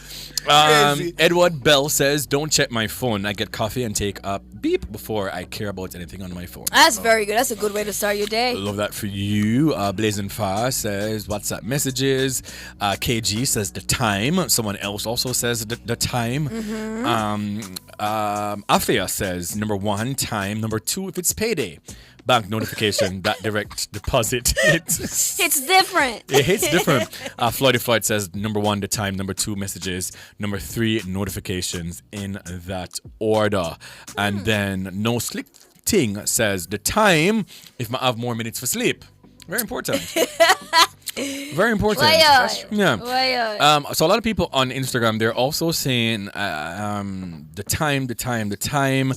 Edward Bell says, don't check my phone. I get coffee and take a beep before I care about anything on my phone. That's very good. That's a good way to start your day. I love that for you. Blazing Fast says WhatsApp messages. KG says the time. Someone else also says the time. Afia says number 1, time. Number 2, if it's payday. Bank notification, that direct deposit. It's different. It hits different. Floyd says number 1, the time. Number 2, messages. Number 3, notifications in that order. And then No Slick Ting says the time if I have more minutes for sleep. Very important. Very important. Yeah. So a lot of people on Instagram, they're also saying the time.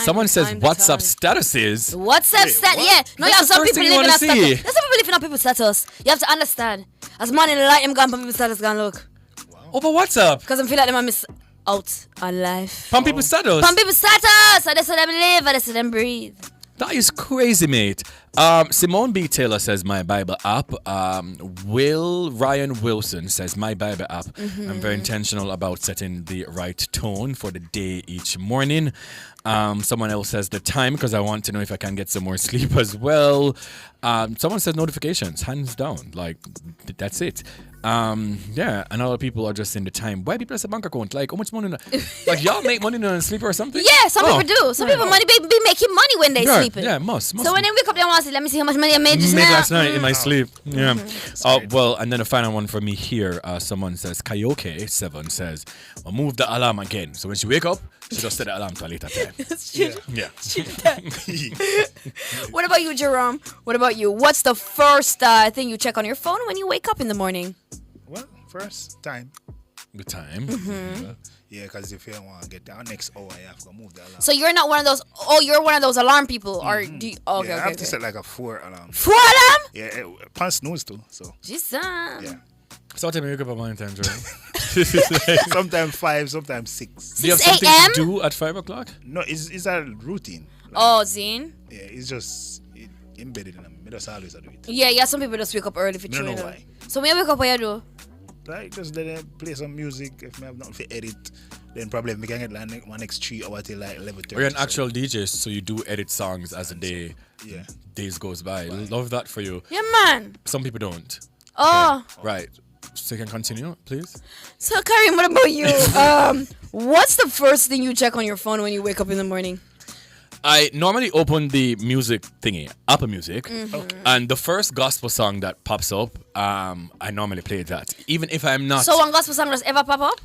Someone says WhatsApp statuses. WhatsApp status. Yeah. No, you have some people living on status. There's some people living on people's status. You have to understand. As man in the light, I'm going for people's status. Gonna look. Over WhatsApp. Because I feel like them miss. out on life. Pump people status. Pump people status. And that's how them live. And that's how them breathe. That is crazy, mate. Simone B. Taylor says My Bible app. Ryan Wilson says My Bible app. I'm very intentional about setting the right tone for the day each morning. Someone else says the time because I want to know if I can get some more sleep as well. Someone says notifications, hands down. Like, that's it. Yeah, and other people are just saying the time. Why people say bank account? Like, how much money? Like, y'all make money on sleep or something? Yeah, some people do. Some people be making money when they sleeping. Yeah, must. So when they wake up, they want to say, let me see how much money I made just now. Last night in my sleep. Yeah. Well, and then the final one for me here, someone says, Kayoke 7 says, well, move the alarm again. So when she wake up, she just set the alarm to a later time. Yeah. What about you, Jerome? What about you? What's the first thing you check on your phone when you wake up in the morning? Well, first time. The time? Yeah, because if you want to get down next hour, you have to move the alarm. So you're not one of those, you're one of those alarm people? Or do you, okay, I okay, have to set like a 4 alarm. 4 alarm? Yeah, pan snooze too, so. Jesus. Yeah. So what time you wake up at morning time, Jerome? Sometimes 5, sometimes 6. Do you have something to do at 5 o'clock? No, it's a routine. Zine? Yeah, it's just embedded in them. I just always do it. Yeah, some people just wake up early for I don't know why. So when you wake up, what you do? Like, just let them play some music. If I have nothing to edit, then probably we can get like my next 3 hours till like 11:30. Or you're an actual DJ, so you do edit songs as the days goes by. Love that for you. Yeah, man. Some people don't. Oh. Okay. Right. So you can continue, please. So, Karim, what about you? What's the first thing you check on your phone when you wake up in the morning? I normally open the music thingy, Apple Music, and the first gospel song that pops up, I normally play that, even if I'm not. So one gospel song does ever pop up?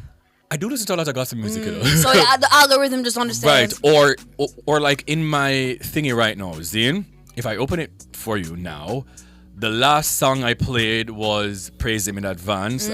I do listen to a lot of gospel music, you know. So the algorithm just understands. Right, or like in my thingy right now, Zine, if I open it for you now, the last song I played was Praise Him in Advance.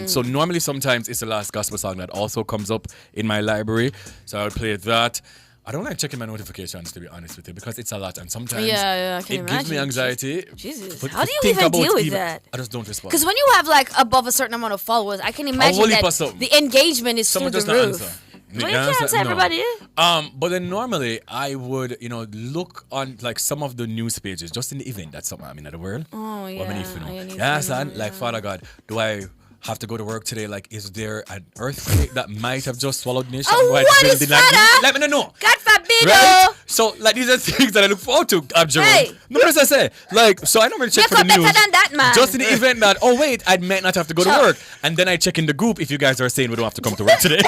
So normally sometimes it's the last gospel song that also comes up in my library, so I would play that. I don't like checking my notifications, to be honest with you, because it's a lot, and sometimes it gives me anxiety. Jesus, how do you even deal with that? I just don't respond. Because when you have like above a certain amount of followers, I can imagine that the engagement is through the roof. Well, you can't answer everybody. But then normally I would, look on like some of the news pages just in the event that something I'm in the world. Oh yeah. What I need to know. Yeah, son. Like, Father God, do I have to go to work today? Like, is there an earthquake that might have just swallowed nationwide? What is Father? Let me know. God forbid. Right? So, like, these are things that I look forward to, Jerome. Hey. No, as I say, like, so I normally check for the news. Better than that, man. Just in the event that, I might not have to go to work. And then I check in the group if you guys are saying we don't have to come to work today.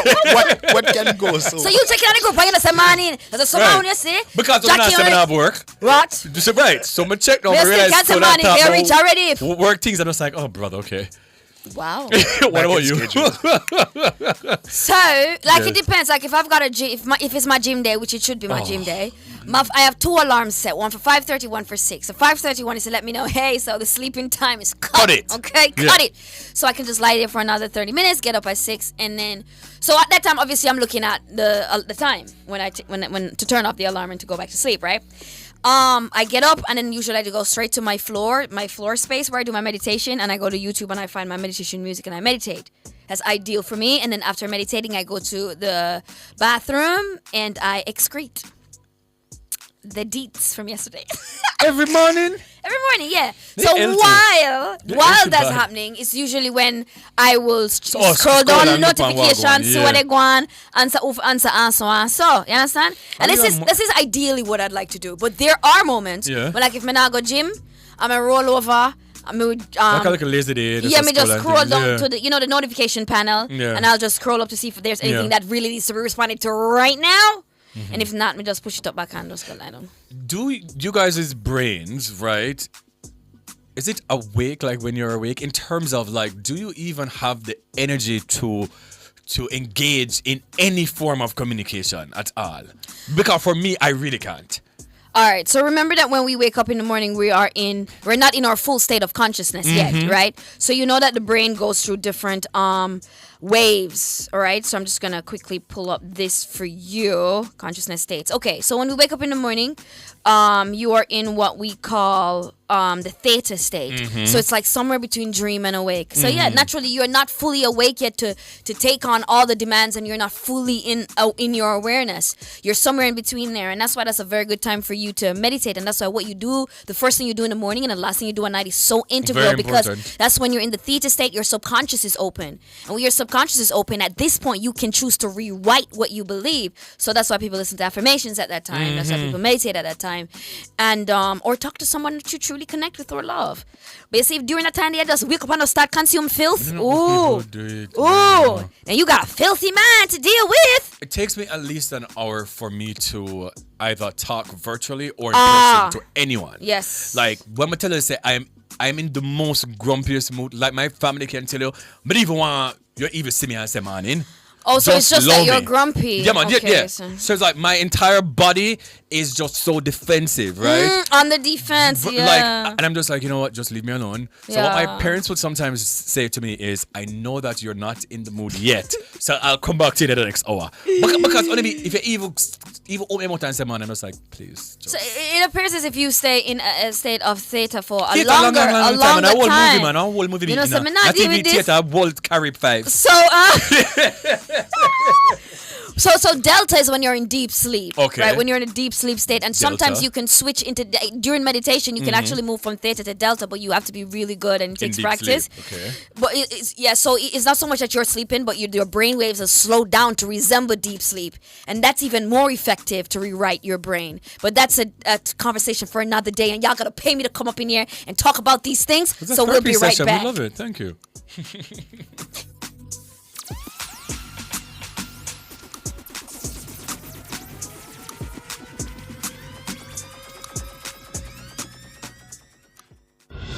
what can go so? So you check in the group, you say, morning. There's a someone you see. Because I'm not saying I have work. What? Right. So I check now, I realize so that reach already. Work things, and I was like, oh, brother, okay. Wow. What about you? So, like, it depends. Like, if I've got a gym, if it's my gym day, which it should be my gym day, I have 2 alarms set. One for 5:30, one for 6. So 5:30 is to let me know, hey, so the sleeping time is cut. Okay, cut it. So I can just lie there for another 30 minutes, get up at 6, and then. So at that time, obviously, I'm looking at the time when to turn off the alarm and to go back to sleep, right? I get up and then usually I go straight to my floor space where I do my meditation, and I go to YouTube and I find my meditation music and I meditate. That's ideal for me. And then after meditating, I go to the bathroom and I excrete the deets from yesterday. Every morning? Every morning, yeah. So while that's happening, it's usually when I will scroll down the notifications, see what they go on, answer, and so on. So, you understand? And this is ideally what I'd like to do. But there are moments when, like, if I not go gym, I'm a roll over. Like a lazy day. Me just scroll down to the notification panel, and I'll just scroll up to see if there's anything that really needs to be responded to right now. And if not, me just push it up back and just go lie down. Do you guys' brains, right? Is it awake, like when you're awake, in terms of like, do you even have the energy to engage in any form of communication at all? Because for me, I really can't. All right, so remember that when we wake up in the morning, we're not in our full state of consciousness yet, right? So you know that the brain goes through different waves. All right, so I'm just gonna quickly pull up this for you. Consciousness states. Okay, so when we wake up in the morning, you are in what we call the theta state. So it's like somewhere between dream and awake. So yeah, naturally you're not fully awake yet to take on all the demands, and you're not fully in your awareness. You're somewhere in between there, and that's why that's a very good time for you to meditate. And that's why what you do, the first thing you do in the morning and the last thing you do at night is so integral, because that's when you're in the theta state. Your subconscious is open, and when your subconscious is open, at this point you can choose to rewrite what you believe. So that's why people listen to affirmations at that time. That's why people meditate at that time, and or talk to someone that you truly connect with or love. But you see, if during that time they just wake up and start consume filth, then you got a filthy man to deal with. It takes me at least an hour for me to either talk virtually or in person to anyone. Yes. Like when I tell you, say I'm in the most grumpiest mood. Like my family can tell you, but even when you even see me and say morning. Oh, so it's just that you're grumpy. Yeah, man. Okay, yeah. So it's like my entire body is just so defensive, right? On the defense, yeah. Like, and I'm just like, you know what? Just leave me alone. So Yeah. what my parents would sometimes say to me is, I know that you're not in the mood yet, so I'll come back to you in the next hour. Because only if you even open your mouth and say, man, I'm just like, please. Just. So it appears as if you stay in a state of theta for a Theater, longer time. I whole movie, man. I whole movie. You know, so me not deal with this. Theater, I whole carry 5. So, So delta is when you're in deep sleep. Okay. Right? When you're in a deep sleep state. And sometimes Delta. you can switch into, during meditation, you can actually move from theta to delta, but you have to be really good and it takes deep practice. sleep. Okay. But so it's not so much that you're sleeping, but your brain waves are slowed down to resemble deep sleep. And that's even more effective to rewrite your brain. But that's a conversation for another day. And y'all gotta pay me to come up in here and talk about these things. So we'll be right back. We love it. Thank you.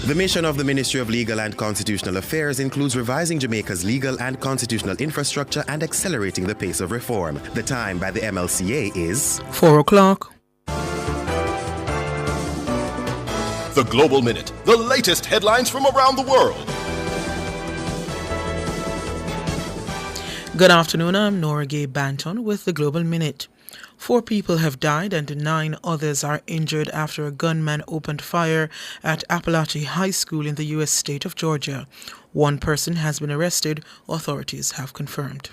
The mission of the Ministry of Legal and Constitutional Affairs includes revising Jamaica's legal and constitutional infrastructure and accelerating the pace of reform. The time by the MLCA is 4 o'clock. The Global Minute, the latest headlines from around the world. Good afternoon, I'm Nora Gay Banton with the Global Minute. 4 people have died and 9 others are injured after a gunman opened fire at Appalachia High School in the U.S. state of Georgia. 1 person has been arrested, authorities have confirmed.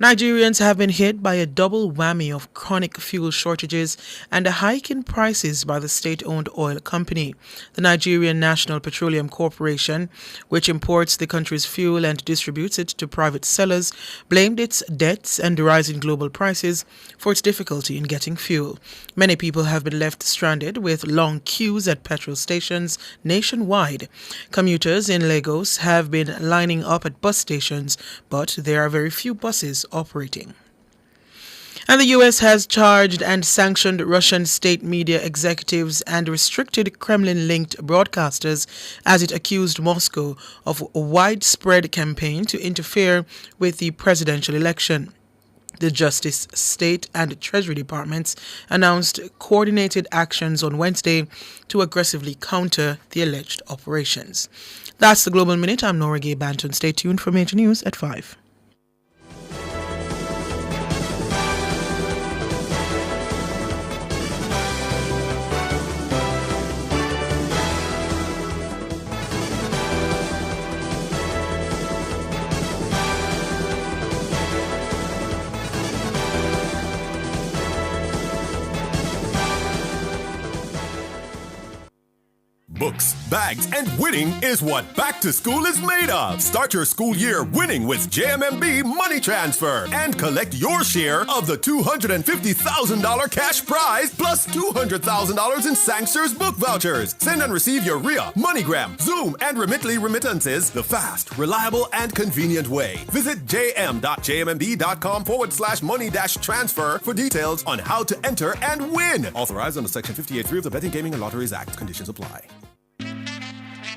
Nigerians have been hit by a double whammy of chronic fuel shortages and a hike in prices by the state-owned oil company. The Nigerian National Petroleum Corporation, which imports the country's fuel and distributes it to private sellers, blamed its debts and rising global prices for its difficulty in getting fuel. Many people have been left stranded with long queues at petrol stations nationwide. Commuters in Lagos have been lining up at bus stations, but there are very few buses operating. And the U.S. has charged and sanctioned Russian state media executives and restricted Kremlin-linked broadcasters as it accused Moscow of a widespread campaign to interfere with the presidential election. The Justice, State, and Treasury Departments announced coordinated actions on Wednesday to aggressively counter the alleged operations. That's the Global Minute. I'm Nora Gay Banton. Stay tuned for major news at 5. Books, bags, and winning is what back to school is made of. Start your school year winning with JMMB Money Transfer and collect your share of the $250,000 cash prize plus $200,000 in Sangsters book vouchers. Send and receive your RIA, MoneyGram, Zoom, and Remitly remittances the fast, reliable, and convenient way. Visit jm.jmb.com/money-transfer for details on how to enter and win. Authorized under Section 58.3 of the Betting, Gaming, and Lotteries Act. Conditions apply.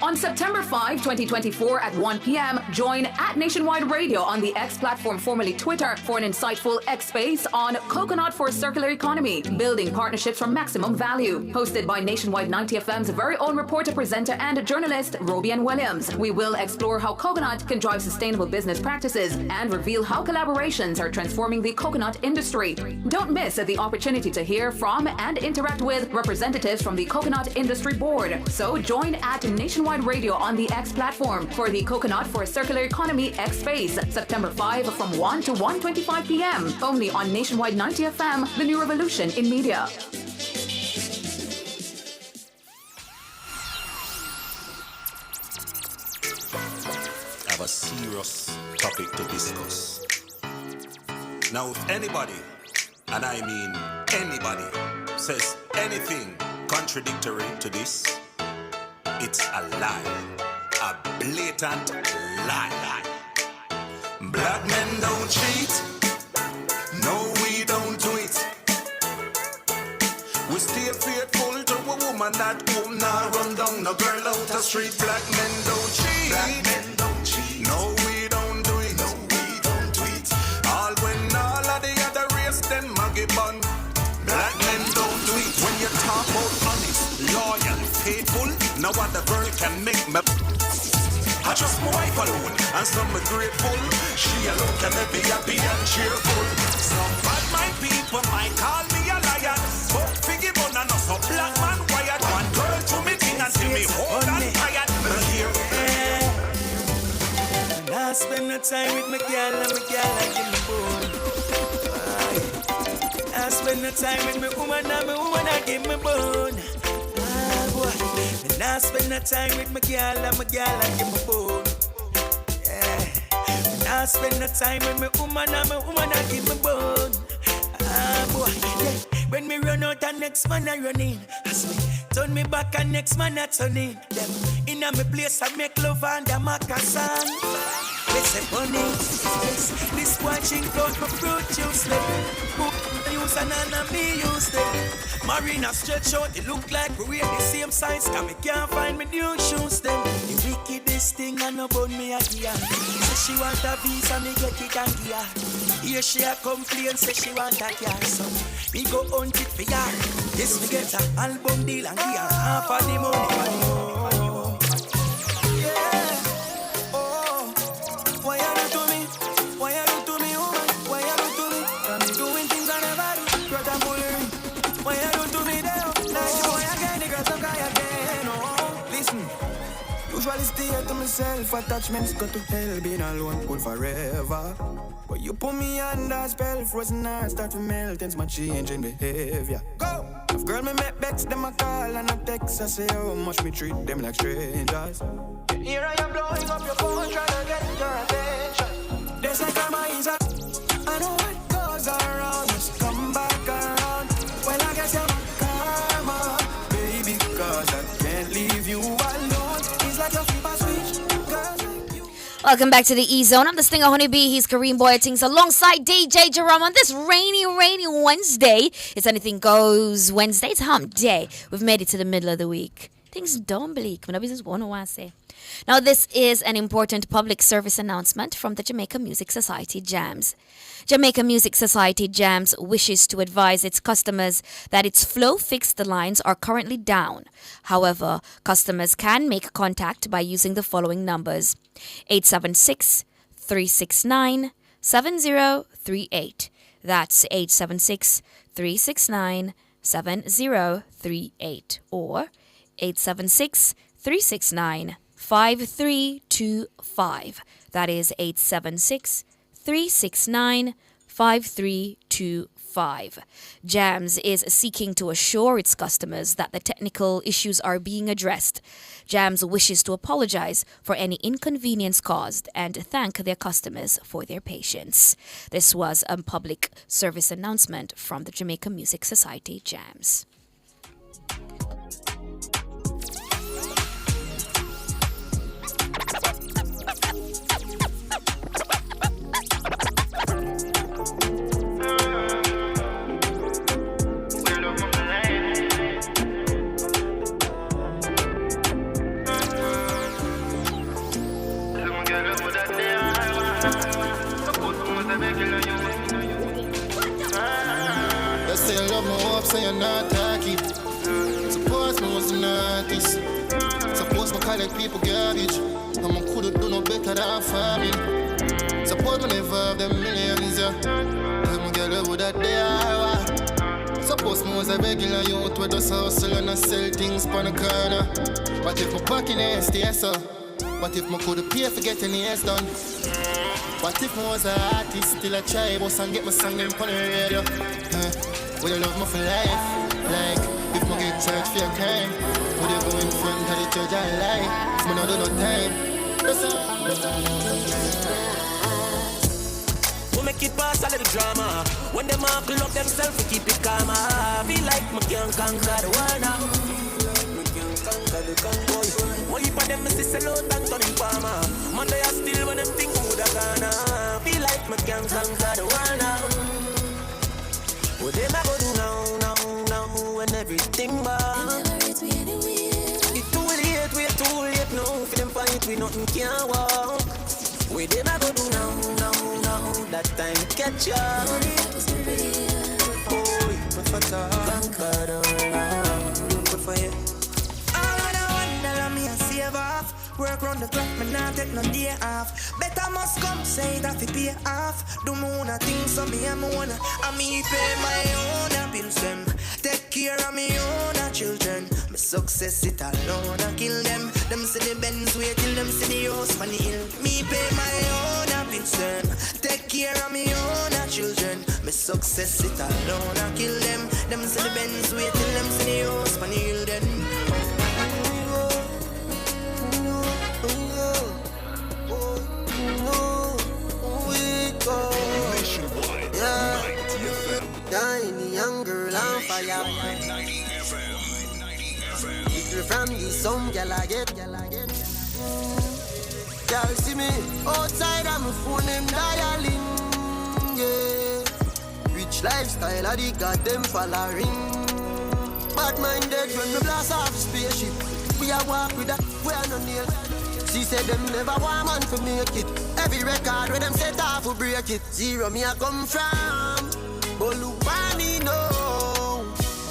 On September 5, 2024 at 1 p.m., join at Nationwide Radio on the X platform, formerly Twitter, for an insightful X space on Coconut for a Circular Economy, building partnerships for maximum value. Hosted by Nationwide 90 FM's very own reporter, presenter, and journalist, Robian Williams. We will explore how coconut can drive sustainable business practices and reveal how collaborations are transforming the coconut industry. Don't miss the opportunity to hear from and interact with representatives from the Coconut Industry Board. So join at Nationwide Radio on the X platform for the Coconut for a Circular Economy X Space, September 5 from 1 to 1:25 p.m. Only on Nationwide 90 FM, the new revolution in media. I have a serious topic to discuss. Now, if anybody, and I mean anybody, says anything contradictory to this, it's a lie. A blatant lie. Black men don't cheat. No, we don't do it. We stay faithful to a woman that home now run down no girl out the street. Black men don't cheat. Black men don't cheat. No, we don't do it. No, we don't do it. All when all of the other race them maggie bun. Black men don't do it. When you talk about honest, loyal, faithful, no other girl can make me. I trust my wife alone, and some are grateful. She alone can make me happy and cheerful. Some bad my people might call me a liar, but figgy bun and us a black man wired. One girl to me thing and see me hold and tired. But here, and I spend the time with my girl and my girl I give me bone. I spend the time with my woman and my woman I give me bone. And I spend the time with my girl and my girl I give me bone. Yeah. And I spend the time with my woman and my woman I give me bone. Boy, yeah. When me run out and next man I run in. I swear, turn me back and next man I turn in. Them in a me place I make love and I make a song. Let's say bunny, this watching out for fruit juice. Who use and none me use them. Marina stretch out, it look like we wear the same size. Cause me can't find me new shoes them. The wickedest thing I know about me a gear. Say she want a visa, me get it and gear. Here she a complain, say she want a car. So me go hunt it for ya. Yes, me get a album deal and gear. Half of the money. Why you do to me? Why you do to me, woman? Why you do to me? I'm doing things I never do. Girl, I'm bullying. Why you do to me, there? Like the boy again, the girls don't cry again. Oh, listen. Usually stay to myself. Attachments go to hell. Being alone good forever. But you put me under a spell. Frozen heart start to melt. Hence my change in behavior. Go! If girl me make Bex, them a call and a text. I say how much me treat them like strangers. Here I am blowing up your phone, trying to get your attention. There's like karma is a. I know what goes around, just come back around. Well, I guess I'm karma, baby, cause I can't leave you alone. It's like a flip a switch, girl. Welcome back to the E-Zone. I'm the Stinger Honeybee. He's Kareem Boy Things alongside DJ Jerome on this rainy Wednesday. It's Anything Goes Wednesday. It's hump day. We've made it to the middle of the week. Things don't bleak. My business won't want to say. Now, this is an important public service announcement from the Jamaica Music Society Jams. Jamaica Music Society Jams wishes to advise its customers that its flow fixed lines are currently down. However, customers can make contact by using the following numbers: 876-369-7038. That's 876-369-7038 or 876-369-5325. That is 876-369-5325. Jams is seeking to assure its customers that the technical issues are being addressed. Jams wishes to apologize for any inconvenience caused and thank their customers for their patience. This was a public service announcement from the Jamaica Music Society Jams. like people garbage. I'm couldn't do no better than farming. Suppose me never have them millions, yeah. Tell me girl who that they are. Suppose me was a regular youth with us hustle and I sell things on the corner. What if my pocket ain't stay so? What if me could pay for getting the ass done? What if I was an artist, still a try boss and get my song in on the radio? Would you love me for life? Like, if I get charged for your crime, would you go in front of the judge and lie? If I don't do no time. We make it pass a little drama. When them all lock themselves, we keep it calm. I feel like me can't conquer the world now. Me can't conquer the convoy. One heap of them me see sell out and turn in farmer. Monday I still when them think would have gone. Feel like me can't conquer the world now. What them I go do now when everything bad. It's too late, we're too late now. For them fight, we nothing can walk. What them I go do now, that time catch up. Oh, but for conquer the world. Good for you. All I wonder, me and save off. Work round the clock, me not take no day off. Better must come, say that it pay off. Do me wanna things, so me and me wanna. And me pay my own bills, them. Take care of me own children. My success it alone, I kill them. Them see the Benz wait till them see the house on the hill. Me pay my own bills, them. Take care of me own children. My success it alone, I kill them. Them see the Benz wait till them see the house on the hill. Then Tiny young girl on fire. Little from the some gal I get. Y'all see me outside of my phone, them dialing. Yeah, rich lifestyle, I got them following. Bad minded when we blast off the spaceship. We a walk with that, we are no nail. She said them never want man to make it. Every record when them set off will break it. Zero me I come from. But look at me now,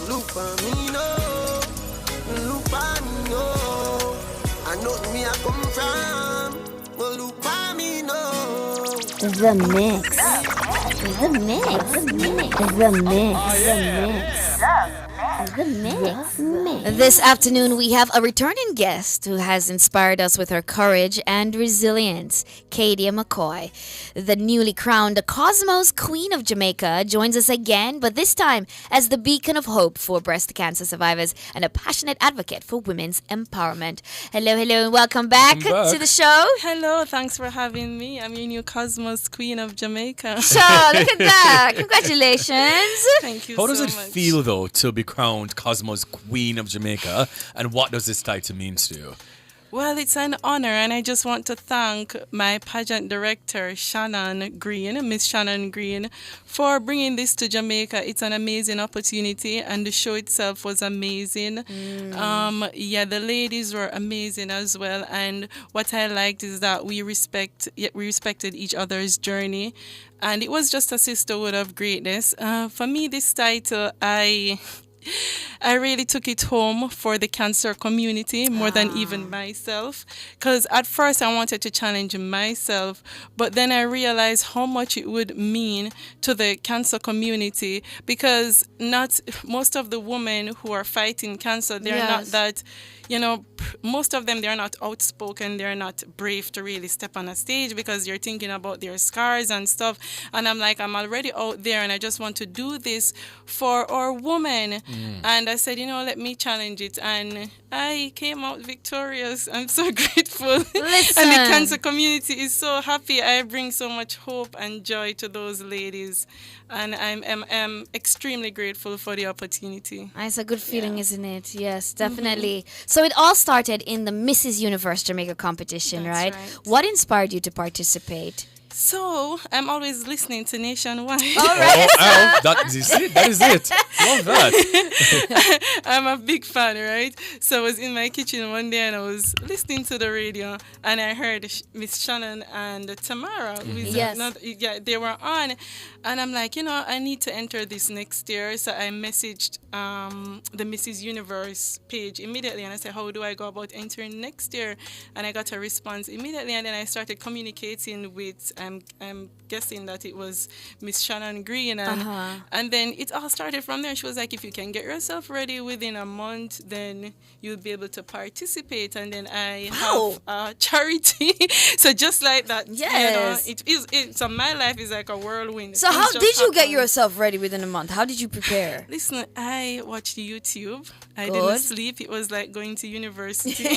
look at me now, look at me now. I know me I come from, but look at me now. The mix. This afternoon, we have a returning guest who has inspired us with her courage and resilience. Kadia McCoy, the newly crowned Cosmos Queen of Jamaica, joins us again, but this time as the beacon of hope for breast cancer survivors and a passionate advocate for women's empowerment. Hello, and welcome back to the show. Hello, thanks for having me. I'm your new Cosmos Queen of Jamaica. Sure, look at that. Congratulations. Thank you How does so it much. feel, though, to be crowned Cosmos Queen of Jamaica, and what does this title mean to you? Well, it's an honor, and I just want to thank my pageant director, Shannon Green, Miss Shannon Green, for bringing this to Jamaica. It's an amazing opportunity, and the show itself was amazing. The ladies were amazing as well, and what I liked is that we respected each other's journey, and it was just a sisterhood of greatness. For me, this title, I really took it home for the cancer community more than even myself, because at first I wanted to challenge myself, but then I realized how much it would mean to the cancer community, because not most of the women who are fighting cancer, they're not that, most of them, they're not outspoken, they're not brave to really step on a stage because you're thinking about their scars and stuff. And I'm like, I'm already out there and I just want to do this for our women. And I said, let me challenge it. And I came out victorious. I'm so grateful. Listen. And the cancer community is so happy. I bring so much hope and joy to those ladies. And I'm extremely grateful for the opportunity. It's a good feeling, isn't it? Yes, definitely. So it all started in the Mrs. Universe Jamaica competition, right? What inspired you to participate? So I'm always listening to Nationwide. All right. That is it. Love that. I'm a big fan, right? So I was in my kitchen one day and I was listening to the radio and I heard Miss Shannon and Tamara. They were on, and I'm like, I need to enter this next year. So I messaged the Mrs. Universe page immediately and I said, how do I go about entering next year? And I got a response immediately, and then I started communicating with I'm guessing that it was Miss Shannon Green, and then it all started from there. She was like, if you can get yourself ready within a month, then you'll be able to participate. And then I have a charity. So just like that, so my life is like a whirlwind. So how did you get yourself ready within a month? How did you prepare? Listen, I watched YouTube. I didn't sleep. It was like going to university.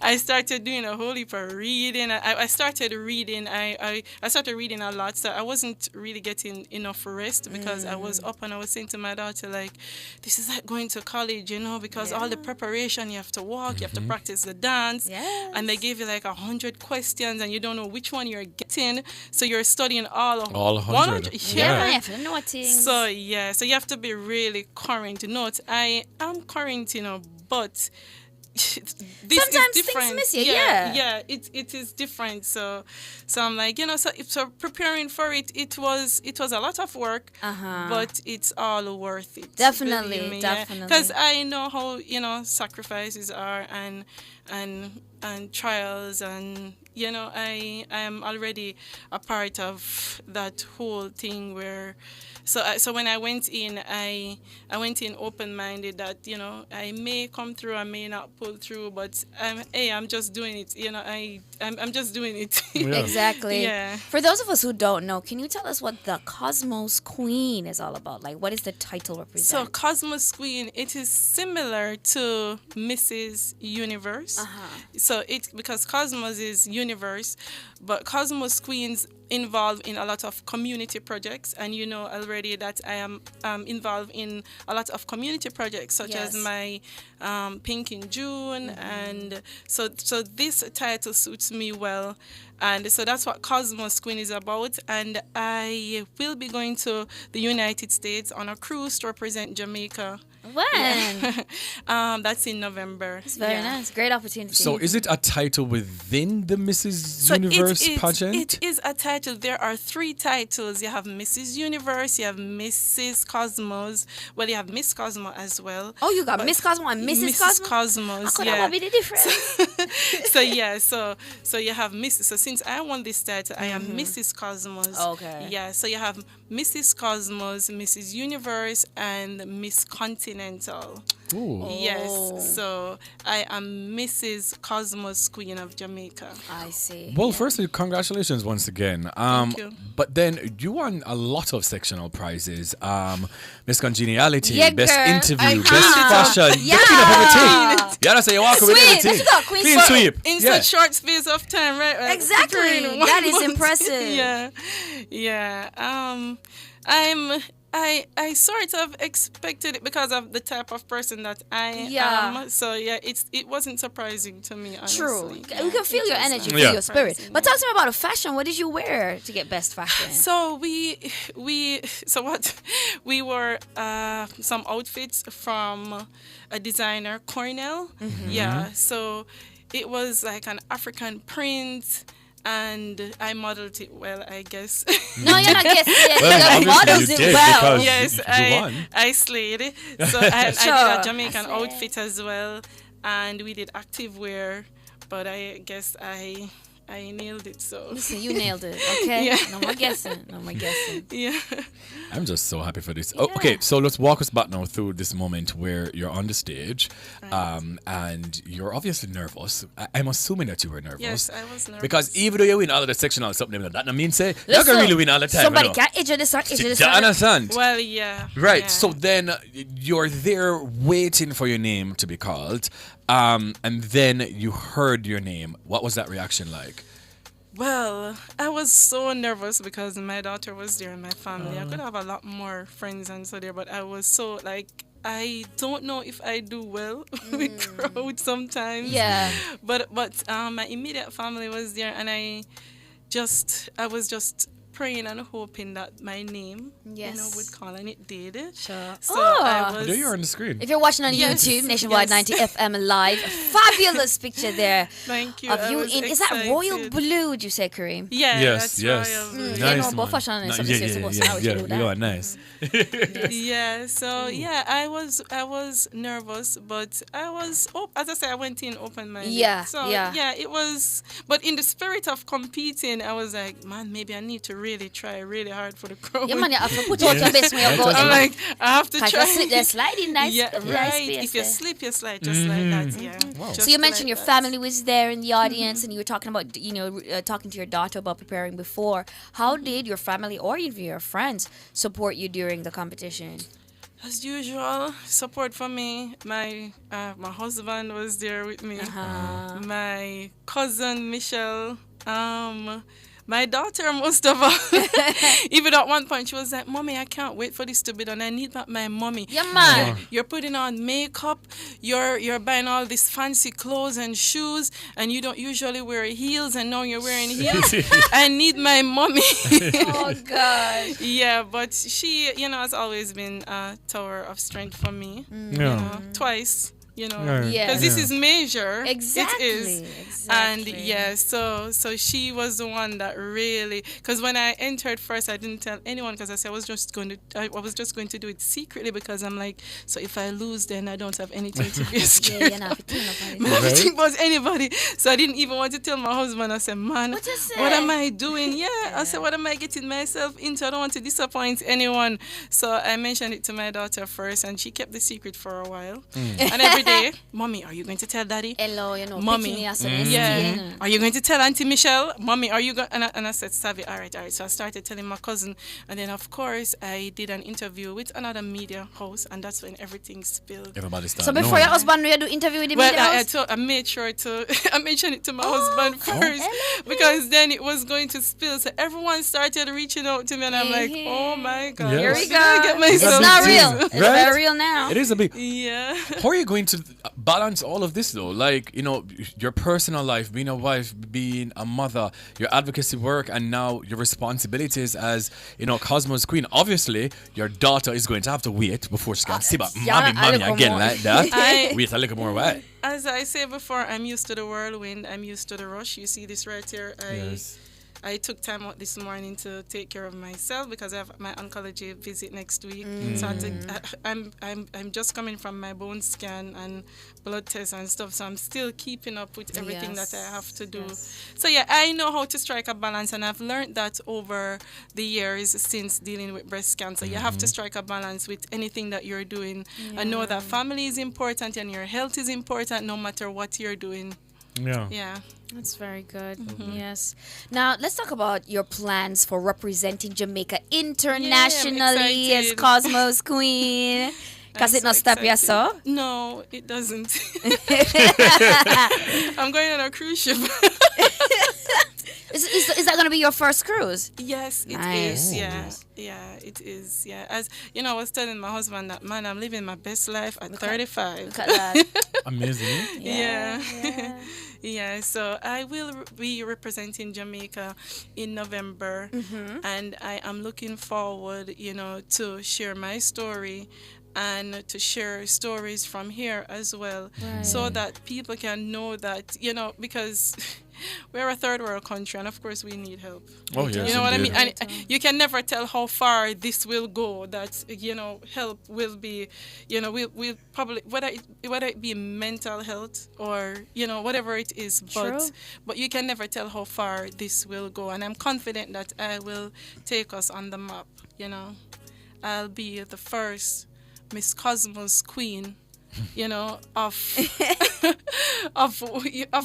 I started doing a whole heap of reading. I started reading. I started reading a lot, so I wasn't really getting enough rest because I was up and I was saying to my daughter, like, this is like going to college, because all the preparation, you have to walk, you have to practice the dance, and they give you like 100 questions and you don't know which one you're getting, so you're studying all 100. So so you have to be really current. Note, I am current, but this sometimes is different. Things miss you. It is different. So I'm like, so preparing for it, it was a lot of work, but it's all worth it. Definitely. Because I know how sacrifices are and trials, and I am already a part of that whole thing where. So when I went in, I went in open-minded that, I may come through, I may not pull through, but I'm just doing it. I'm just doing it. Exactly. Yeah. For those of us who don't know, can you tell us what the Cosmos Queen is all about? Like, what is the title represent? So Cosmos Queen, it is similar to Mrs. Universe. So because Cosmos is universe, but Cosmos Queens involved in a lot of community projects, and already that I am involved in a lot of community projects such as my Pink in June, and so this title suits me well, and so that's what Cosmos Queen is about. And I will be going to the United States on a cruise to represent Jamaica. When? That's in November. It's very nice. Great opportunity. So is it a title within the Mrs. Universe pageant? It is a title. There are 3 titles. You have Mrs. Universe, you have Mrs. Cosmos. Well, you have Miss Cosmo as well. Oh, you got Miss Cosmo and Mrs. Cosmos. How could that be the difference? So you have Mrs. So since I won this title, I am Mrs. Cosmos. Okay. Yeah, so you have Mrs. Cosmos, Mrs. Universe, and Miss Continental. Ooh. Yes, so I am Mrs. Cosmos, Queen of Jamaica. I see. Well, firstly, congratulations once again. Thank you. But then you won a lot of sectional prizes. Miss Congeniality, Yeah, Best girl. Interview, Best Fashion. Yeah. You clean up everything. Yeah, that's how you walk away with Sweep. everything. That's what you got, Queen Clean Sweep. sweep. In Yeah. such short space of time, right? Exactly. That is impressive. Yeah. I sort of expected it because of the type of person that I am. So it wasn't surprising to me, honestly. True. We can feel your energy, feel your spirit. But talk to me about a fashion. What did you wear to get best fashion? So we wore some outfits from a designer, Cornell. Yeah. So it was like an African print. And I modeled it well, I guess. No, you're not guessing. Well, you modeled it well. Yes, I slayed. So I did a Jamaican outfit as well, and we did active wear. But I guess I nailed it. So listen, you nailed it. Okay. Yeah. No more guessing. Yeah. I'm just so happy for this. Oh, okay, so let's walk us back now through this moment where you're on the stage, and you're obviously nervous. I'm assuming that you were nervous. Yes, I was nervous. Because even though you win all of the sectional something, that doesn't mean say you're gonna really win all the time. Somebody can't edge the sun. Do you understand? Well, yeah. Right. Yeah. So then you're there waiting for your name to be called, and then you heard your name. What was that reaction like? Well, I was so nervous because my daughter was there and my family. I could have a lot more friends and so there, but I was so like, I don't know if I do well with crowds sometimes. Yeah. But my immediate family was there, and I I was just praying and hoping that my name, would call, and it did. Sure. So I was. There you are on the screen. If you're watching on YouTube, Nationwide 90 FM live, fabulous picture there. Thank you. Of you in. Is that royal blue? Did you say, Kareem? Yeah. Yes. Royal blue. Nice. Yeah, no, but fashion is You are nice. Yeah. So I was nervous, but I was. As I said, I went in open-minded. Yeah. So it was. But in the spirit of competing, I was like, man, maybe I need to really try really hard for the crowd. Yeah, man, you have to put out your best when you go. I'm like, I have to try. Slip there, slide in nice. Yeah, right. If you slip, you slide just like that. Yeah. Wow. So you mentioned your family was there in the audience, and you were talking about, talking to your daughter about preparing before. How did your family or even your friends support you during the competition? As usual, support for me. My husband was there with me. My cousin Michelle. My daughter, most of all, even at one point, she was like, Mommy, I can't wait for this to be done. I need my mommy. Yeah, man. You're putting on makeup. You're buying all these fancy clothes and shoes, and you don't usually wear heels, and now you're wearing heels. I need my mommy. Oh, gosh. Yeah, but she, has always been a tower of strength for me. Twice. Because this is major. Exactly. It is. And so she was the one that really, because when I entered first, I didn't tell anyone, because I said I was just going to do it secretly, because I'm like, so if I lose, then I don't have anything to be scared of. Think about anybody. So I didn't even want to tell my husband. I said, man, what am I doing? I said, what am I getting myself into? I don't want to disappoint anyone. So I mentioned it to my daughter first, and she kept the secret for a while. And every day, Mommy, are you going to tell Daddy? Hello, Mommy. Are you going to tell Auntie Michelle? Mommy, are you going? And I said, Savvy, all right. So I started telling my cousin, and then of course I did an interview with another media host, and that's when everything spilled. Everybody started. So before your husband, you do interview with the media host? I made sure to I mentioned it to my husband first, because then it was going to spill. So everyone started reaching out to me, and I'm like, oh my God, here we go. It's not real. It's very real now. It is a big. Yeah. How are you going to balance all of this though? Like, your personal life, being a wife, being a mother, your advocacy work, and now your responsibilities as, Cosmo's queen. Obviously, your daughter is going to have to wait before she can see about mommy again like that. Wait a little more while. As I say before, I'm used to the whirlwind. I'm used to the rush. You see this right here. I took time out this morning to take care of myself, because I have my oncology visit next week. So I'm just coming from my bone scan and blood tests and stuff. So I'm still keeping up with everything that I have to do. So I know how to strike a balance, and I've learned that over the years since dealing with breast cancer. You have to strike a balance with anything that you're doing, and know that family is important and your health is important, no matter what you're doing. Yeah. That's very good. Yes. Now, let's talk about your plans for representing Jamaica internationally as Cosmo's queen. Because it not stop you, so? No, it doesn't. I'm going on a cruise ship. Is that going to be your first cruise? Yes, it is. Yeah, it is. Yeah. As I was telling my husband that, man, I'm living my best life at 35. Look at that. Amazing. Yeah, so I will be representing Jamaica in November, and I am looking forward, to share my story and to share stories from here as well, so that people can know that, because we're a third world country, and of course we need help. Oh, yes, you know what I mean? And you can never tell how far this will go. That help will be, we'll probably whether it be mental health or whatever it is, but you can never tell how far this will go. And I'm confident that I will take us on the map. I'll be the first Miss Cosmos queen, of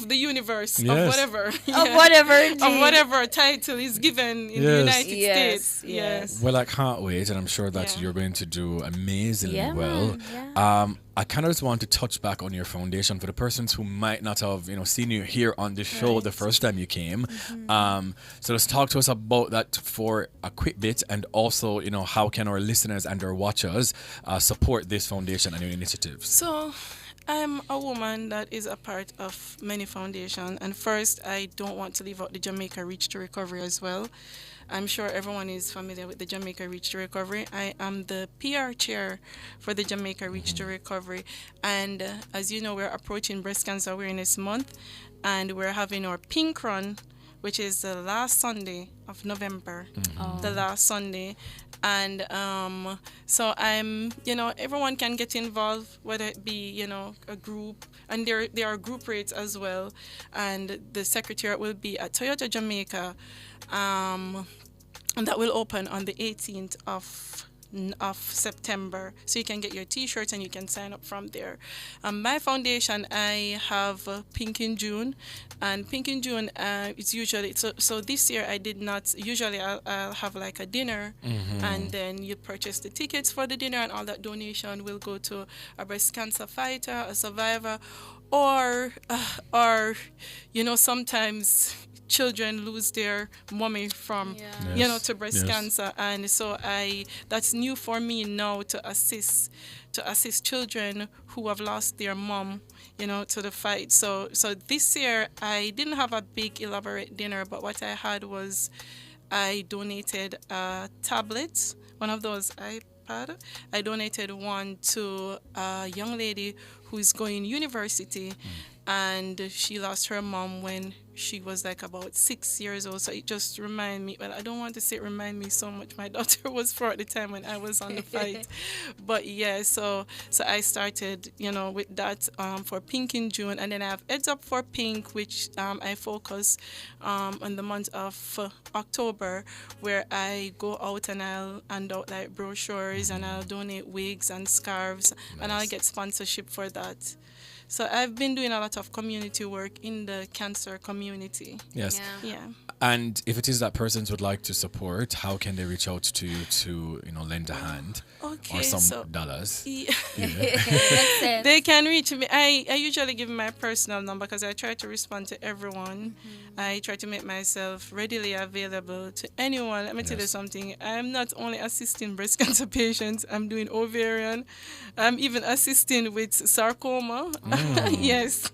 the universe, of whatever, of whatever title is given in the United States. Yes. Well, I can't wait, and I'm sure that you're going to do amazingly well. I kind of just want to touch back on your foundation for the persons who might not have, seen you here on the show the first time you came. So let's talk to us about that for a quick bit, and also, how can our listeners and our watchers support this foundation and your initiatives? So, I'm a woman that is a part of many foundations, and first, I don't want to leave out the Jamaica Reach to Recovery as well. I'm sure everyone is familiar with the Jamaica Reach to Recovery. I am the PR chair for the Jamaica Reach to Recovery, and as you know, we're approaching Breast Cancer Awareness Month, and we're having our Pink Run, which is the last Sunday of November, the last Sunday. And so everyone can get involved, whether it be, a group, and there are group rates as well. And the secretariat will be at Toyota Jamaica, and that will open on the 18th of September, so you can get your t-shirts and you can sign up from there. My foundation, I have Pink in June, and Pink in June it's usually so this year I did not. Usually I'll have like a dinner, and then you purchase the tickets for the dinner, and all that donation will go to a breast cancer fighter, a survivor, or sometimes children lose their mommy from to breast cancer, and so that's new for me now to assist children who have lost their mom to the fight. So this year I didn't have a big elaborate dinner, but what I had was I donated a tablet, one of those iPad. I donated one to a young lady who is going university, and she lost her mom when she was like about 6 years old. So it just reminded me, well, I don't want to say it remind me so much. My daughter was 4 at the time when I was on the fight. But yeah, so I started, with that for Pink in June. And then I have Heads Up for Pink, which I focus on the month of October, where I go out and I'll hand out like brochures, and I'll donate wigs and scarves, and I'll get sponsorship for that. So I've been doing a lot of community work in the cancer community. Yes. Yeah. And if it is that persons would like to support, how can they reach out to you to, lend a hand or some dollars? Yeah. They can reach me. I usually give my personal number because I try to respond to everyone. I try to make myself readily available to anyone. Let me tell you something. I'm not only assisting breast cancer patients. I'm doing ovarian. I'm even assisting with sarcoma. Yes.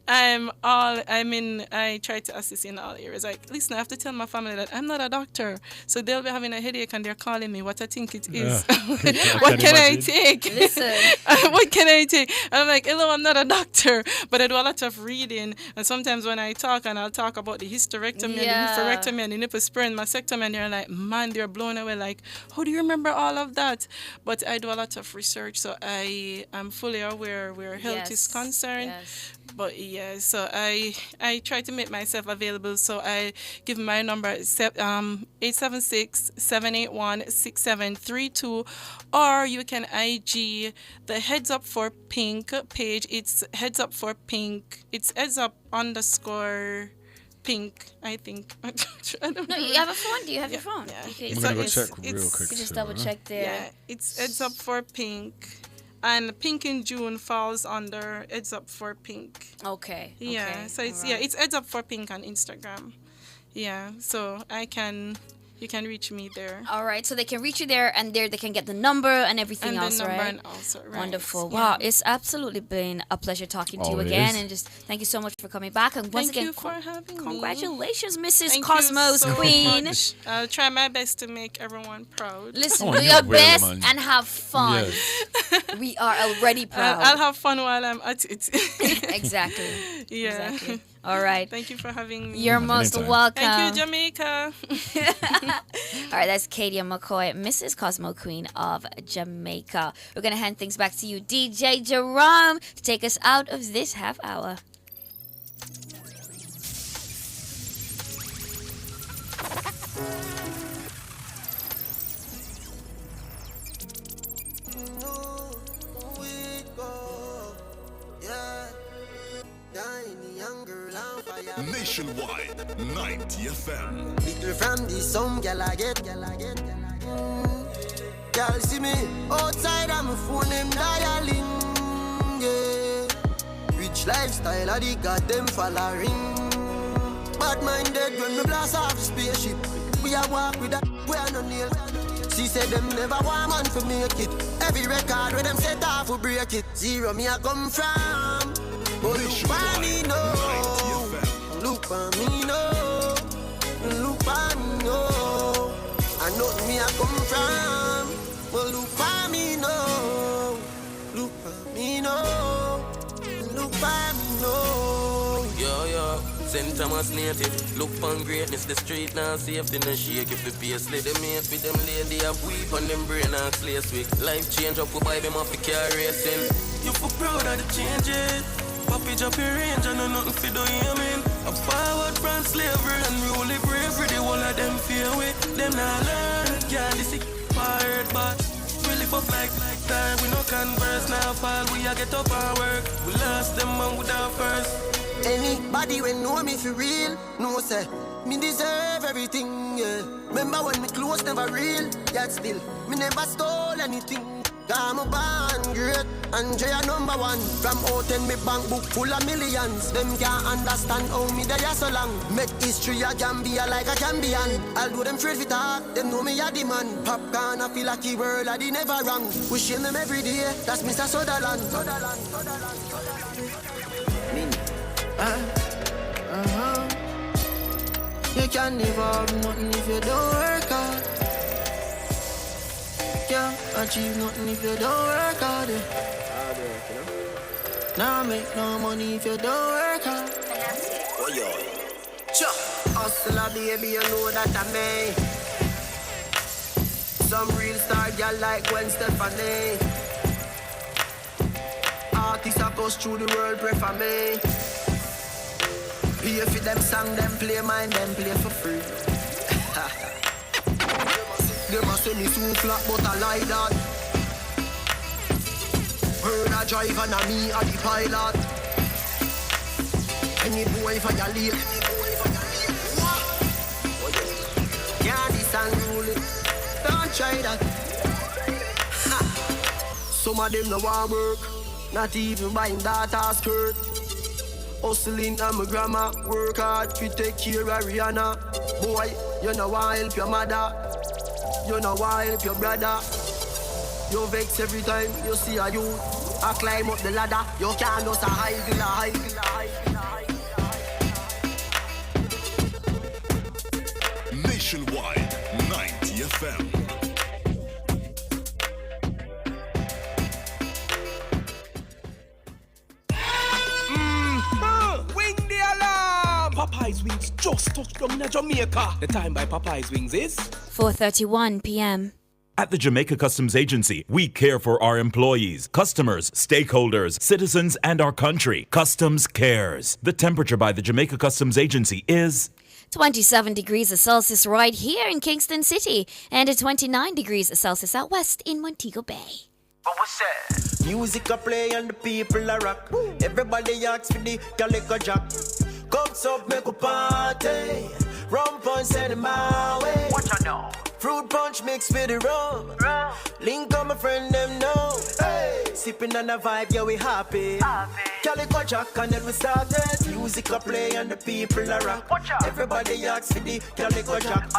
I try to assist in all areas. Like, listen, I have to tell my family that I'm not a doctor. So they'll be having a headache and they're calling me what I think it is. What can I take? Listen. What can I take? And I'm like, hello, I'm not a doctor, but I do a lot of reading. And sometimes when I talk, and I'll talk about the hysterectomy and the oophorectomy and the nipple spray and mastectomy, and they're like, man, they're blown away. Like, how do you remember all of that? But I do a lot of research, so I am fully aware where health is concerned. Yes. But yeah, so I try to make myself available. So I give my number 876-781-6732, or you can IG the Heads Up for Pink page. It's Heads Up for Pink. It's Heads Up _ Pink, I think. I don't know. You have a phone? Do you have your phone? Yeah. I'm going to go check real quick. You just double check there. Yeah, it's Heads Up for Pink. And Pink in June falls under Heads Up for Pink. Okay. Yeah. So it's it's Heads Up for Pink on Instagram. Yeah. So you can reach me there. All right. So they can reach you there, and there they can get the number and everything else, right? Right. Wonderful. Yeah. Wow. It's absolutely been a pleasure talking to you again, and just thank you so much for coming back. And once again, thank you for having me. Congratulations, Mrs. Cosmos Queen. Much. I'll try my best to make everyone proud. Listen, do your best and have fun. Yes. We are already proud. I'll have fun while I'm at it. Exactly. Yeah. Exactly. All right. Thank you for having me. You're most welcome. Thank you, Jamaica. All right, that's Kadia McCoy, Mrs. Cosmo Queen of Jamaica. We're going to hand things back to you, DJ Jerome, to take us out of this half hour. Nationwide, 90 FM. Little from the some gal I get. Y'all see me outside, I'm a phone them dialing. Yeah. Rich lifestyle, I the got them following. Bad minded when me blast off the spaceship. We a walk with that, we are no nail. She said them never want man to make it. Every record where them set off will break it. Zero me I come from. But look for me no. Look for me no. Look for me no. I know me I come from. But look for me no. Look for me no. Look for me no. Yo. St. Thomas native, look for greatness, the street now safety, no shake if you pay slay. Them mates with them lady have weep on them brain and slaves week. Life change up, we buy them off the car racing. You for proud of the changes, Papi drop your range, I know nothing for do you mean. A forward from slavery and rule it bravery, the whole of them fear with. Them not learn, can't this is fired, but we live up like time, we no converse, now fall, we a get up and work. We lost them man without first. Anybody when know me for real, know say me deserve everything, yeah. Remember when me clothes never real, yet still me never stole anything. I'm a born great, and Jay number one. From out in me bank book full of millions. Them can't understand how me there so long. Make history a Gambia like a Gambian. Although them afraid for talk, them know me a the man. Popcorn I feel like the world I did never wrong. We shame them every day, that's Mr. Sutherland. You can never have nothing if you don't work hard. You can't achieve nothing if you don't work hard. Now make no money if you don't work hard. Oh yo, hustler baby, you know that I made. Some real star girl like Gwen Stefani. Artists that goes through the world pray for me. Pay for them song, them play mine, them play for free. They must say me too flat, but I like that. Heard a driver and me a the pilot. Any boy for your lead. Yeah, this unruly. Don't try that. Some of them no want work, not even buying data skirt. Hustling and my grandma, work hard to take care of Rihanna. Boy, you know why help your mother, you know why help your brother. You vex every time you see a youth, I climb up the ladder. You can't just hide. Nationwide 90 FM. Popeye's Wings just touched down in Jamaica. The time by Popeye's Wings is 4:31 p.m. At the Jamaica Customs Agency, we care for our employees, customers, stakeholders, citizens, and our country. Customs cares. The temperature by the Jamaica Customs Agency is 27 degrees Celsius right here in Kingston City and 29 degrees Celsius out west in Montego Bay. But what's that? Music a play and the people a rock. Everybody asks for the calico jack. Cups up, make a party. Rum punch, send it my way. What you know? Fruit punch mixed with the rum. Link on my friend, them know. Hey. Sipping on the vibe, yeah, we happy. Calico jack, and then we started. Music a play and the people a rock. Everybody asks for the calico jack.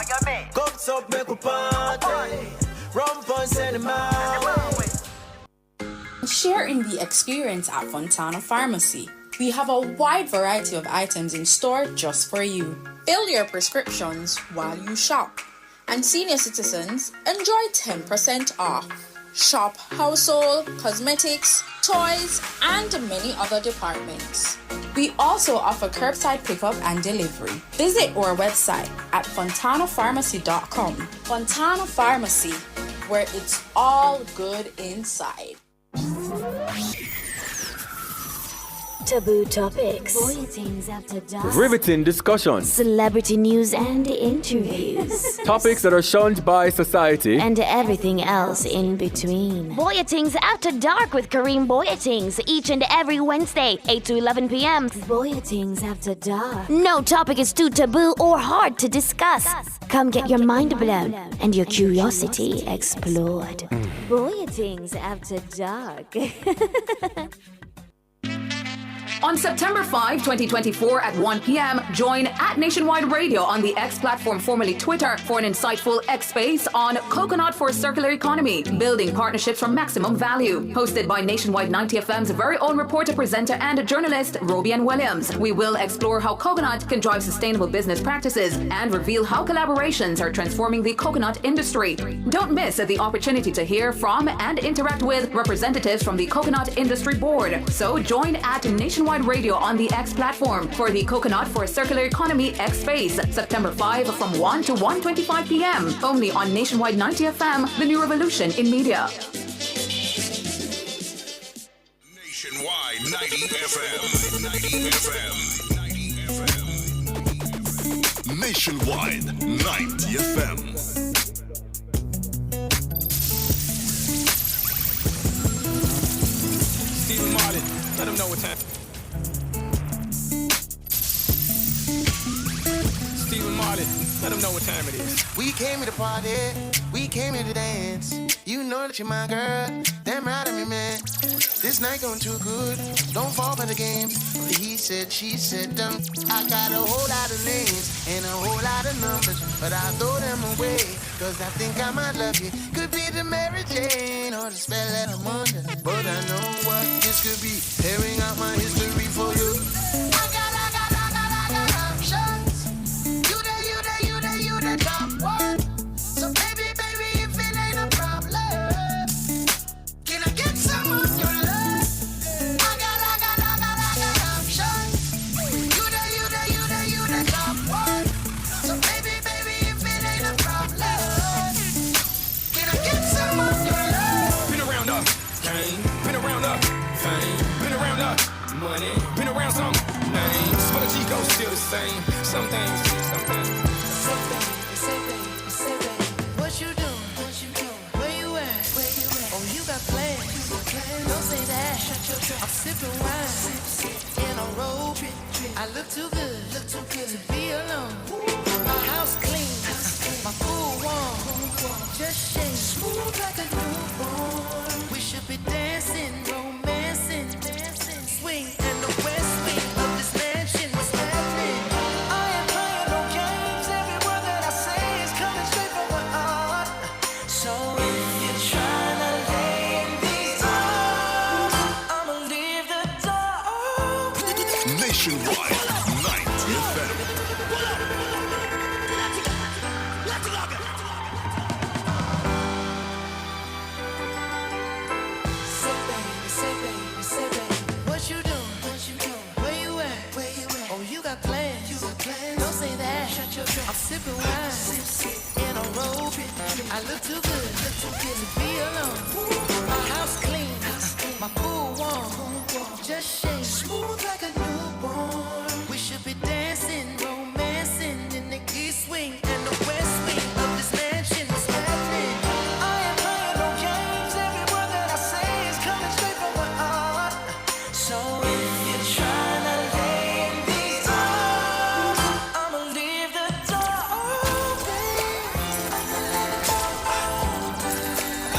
Cups up, make a party. Rum punch, send it my way. Share in the experience at Fontana Pharmacy. We have a wide variety of items in store just for you. Fill your prescriptions while you shop. And senior citizens enjoy 10% off. Shop household, cosmetics, toys, and many other departments. We also offer curbside pickup and delivery. Visit our website at fontanapharmacy.com. Fontana Pharmacy, where it's all good inside. Taboo topics, bulletins after dark, riveting discussions, celebrity news and interviews, topics that are shunned by society, and everything else in between. Bulletins After Dark with Kareem Bulletins each and every Wednesday, 8 to 11 p.m. Bulletins After Dark. No topic is too taboo or hard to discuss. Come get your mind blown and your curiosity explored. Bulletins After Dark. On September 5, 2024 at 1 p.m., join at Nationwide Radio on the X platform, formerly Twitter, for an insightful X space on Coconut for Circular Economy, building partnerships from maximum value. Hosted by Nationwide 90 FM's very own reporter, presenter, and journalist, Robian Williams. We will explore how coconut can drive sustainable business practices and reveal how collaborations are transforming the coconut industry. Don't miss the opportunity to hear from and interact with representatives from the Coconut Industry Board. So join at Nationwide Radio on the X platform for the Coconut for Circular Economy X Space, September 5 from 1 to 1:25 p.m. Only on Nationwide 90 FM, the new revolution in media. Nationwide 90 FM. 90 FM. Nationwide 90 FM. Stephen Martin, let him know what time. Stephen Martin, let him know what time it is. We came here to party, we came here to dance. You know that you're my girl, damn right I'm your man. This night going too good, don't fall for the games. He said, she said, I got a whole lot of names and a whole lot of numbers, but I throw them away, cause I think I might love you. Could be the Mary Jane or the spell that I'm under, but I know what this could be, tearing out my history for you. I got options. You the top one. So baby, if it ain't a problem, can I get some of your love? I got options. You the top one. So baby, if it ain't a problem, can I get some of your love? Been around the game, been around the fame, been around the money, been around some names, but the Chico's still the same. Some things. Say baby, what you doing? Where you at? Oh, you got plans. Don't say that. I'm sipping wine in a robe. I look too good to be alone. My house clean, my pool warm. Just shake smooth like a newborn. We should be dancing, romancing, swing in the west wing of this mansion. What's happening? I ain't playing no games. Every word that I say is coming straight from my heart. So if you're trying to lay in these arms, I'ma leave the door open. Nationwide 90 FM. Say baby, what you doing? Where you at? Oh, you got plans. Don't say that. I'm sipping wine in a robe. I look too good to be alone. My house clean, my pool warm. Just shake smooth like a newborn. We should be dancing, romancing in the east wing and the west wing of this mansion. What's happening? I ain't playing no games. Every word that I say is coming straight from my heart. So if you're trying to lay in these arms, I'ma leave the door open.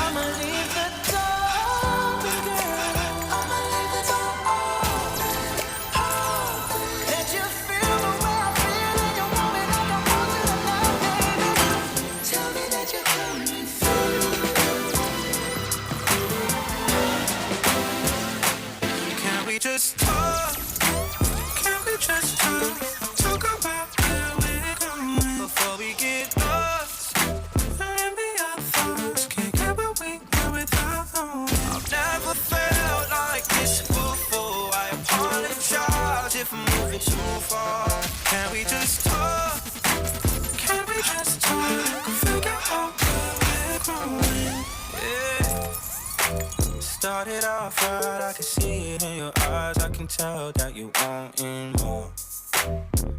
I'ma leave the door open, girl. I'ma leave the door open. Let you feel the way I feel and you want me like I want you tonight, baby. Tell me that you're coming through. Can we just talk? Can we just talk about where we're going before we get lost? And be our thoughts, can't get where we go without them. I've never felt like this before. I apologize if I'm moving too far. Can we just talk? Can we just talk? Figure out where we're going. Yeah. Started off right, I can see it in your eyes. I can tell that you wanting more.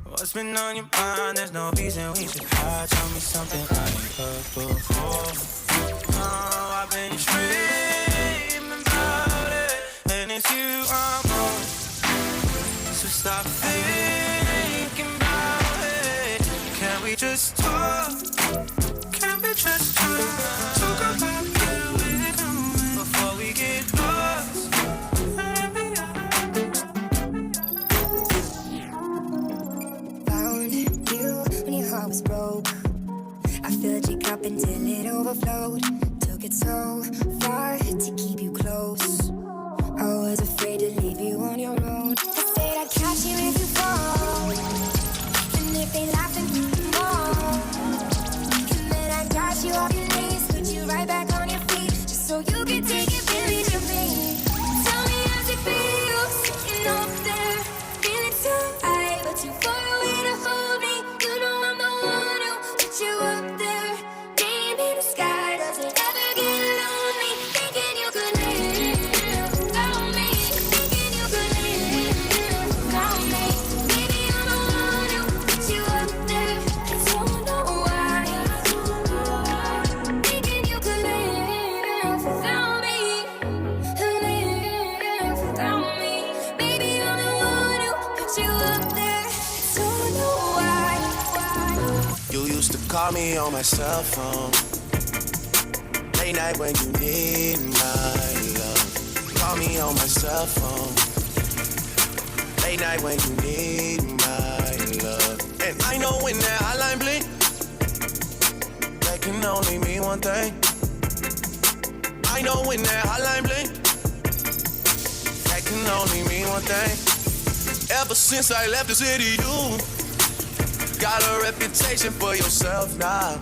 What's been on your mind? There's no reason we should hide. Tell me something I ain't heard before. Oh, I've been dreaming about it, and it's you I'm on. So stop thinking about it. Can we just talk? Can we just talk? Talk about where we're going before we get lost. overflowed. Took it so far to keep you close. I was afraid to leave you on your own. I said I'd catch you if you fall, and if they laugh and more, and then I got you off your knees, put you right back on your feet, just so you can take advantage of me. Tell me how's it feel sitting up there, feeling so high, but too far away to hold me. You know I'm the one who put you up there, game in the sky. Does it ever get lonely thinking you could live without me? Thinking you could live without me. Maybe I'm the one who put you up there, and don't know why. Thinking you could live without me, live without me. Maybe I'm the one who put you up there, don't know why. You used to call me on my cell phone, late night when you need my love. Call me on my cell phone, late night when you need my love. And I know when that hotline blink, that can only mean one thing. I know when that hotline blink, that can only mean one thing. Ever since I left the city, you got a reputation for yourself now.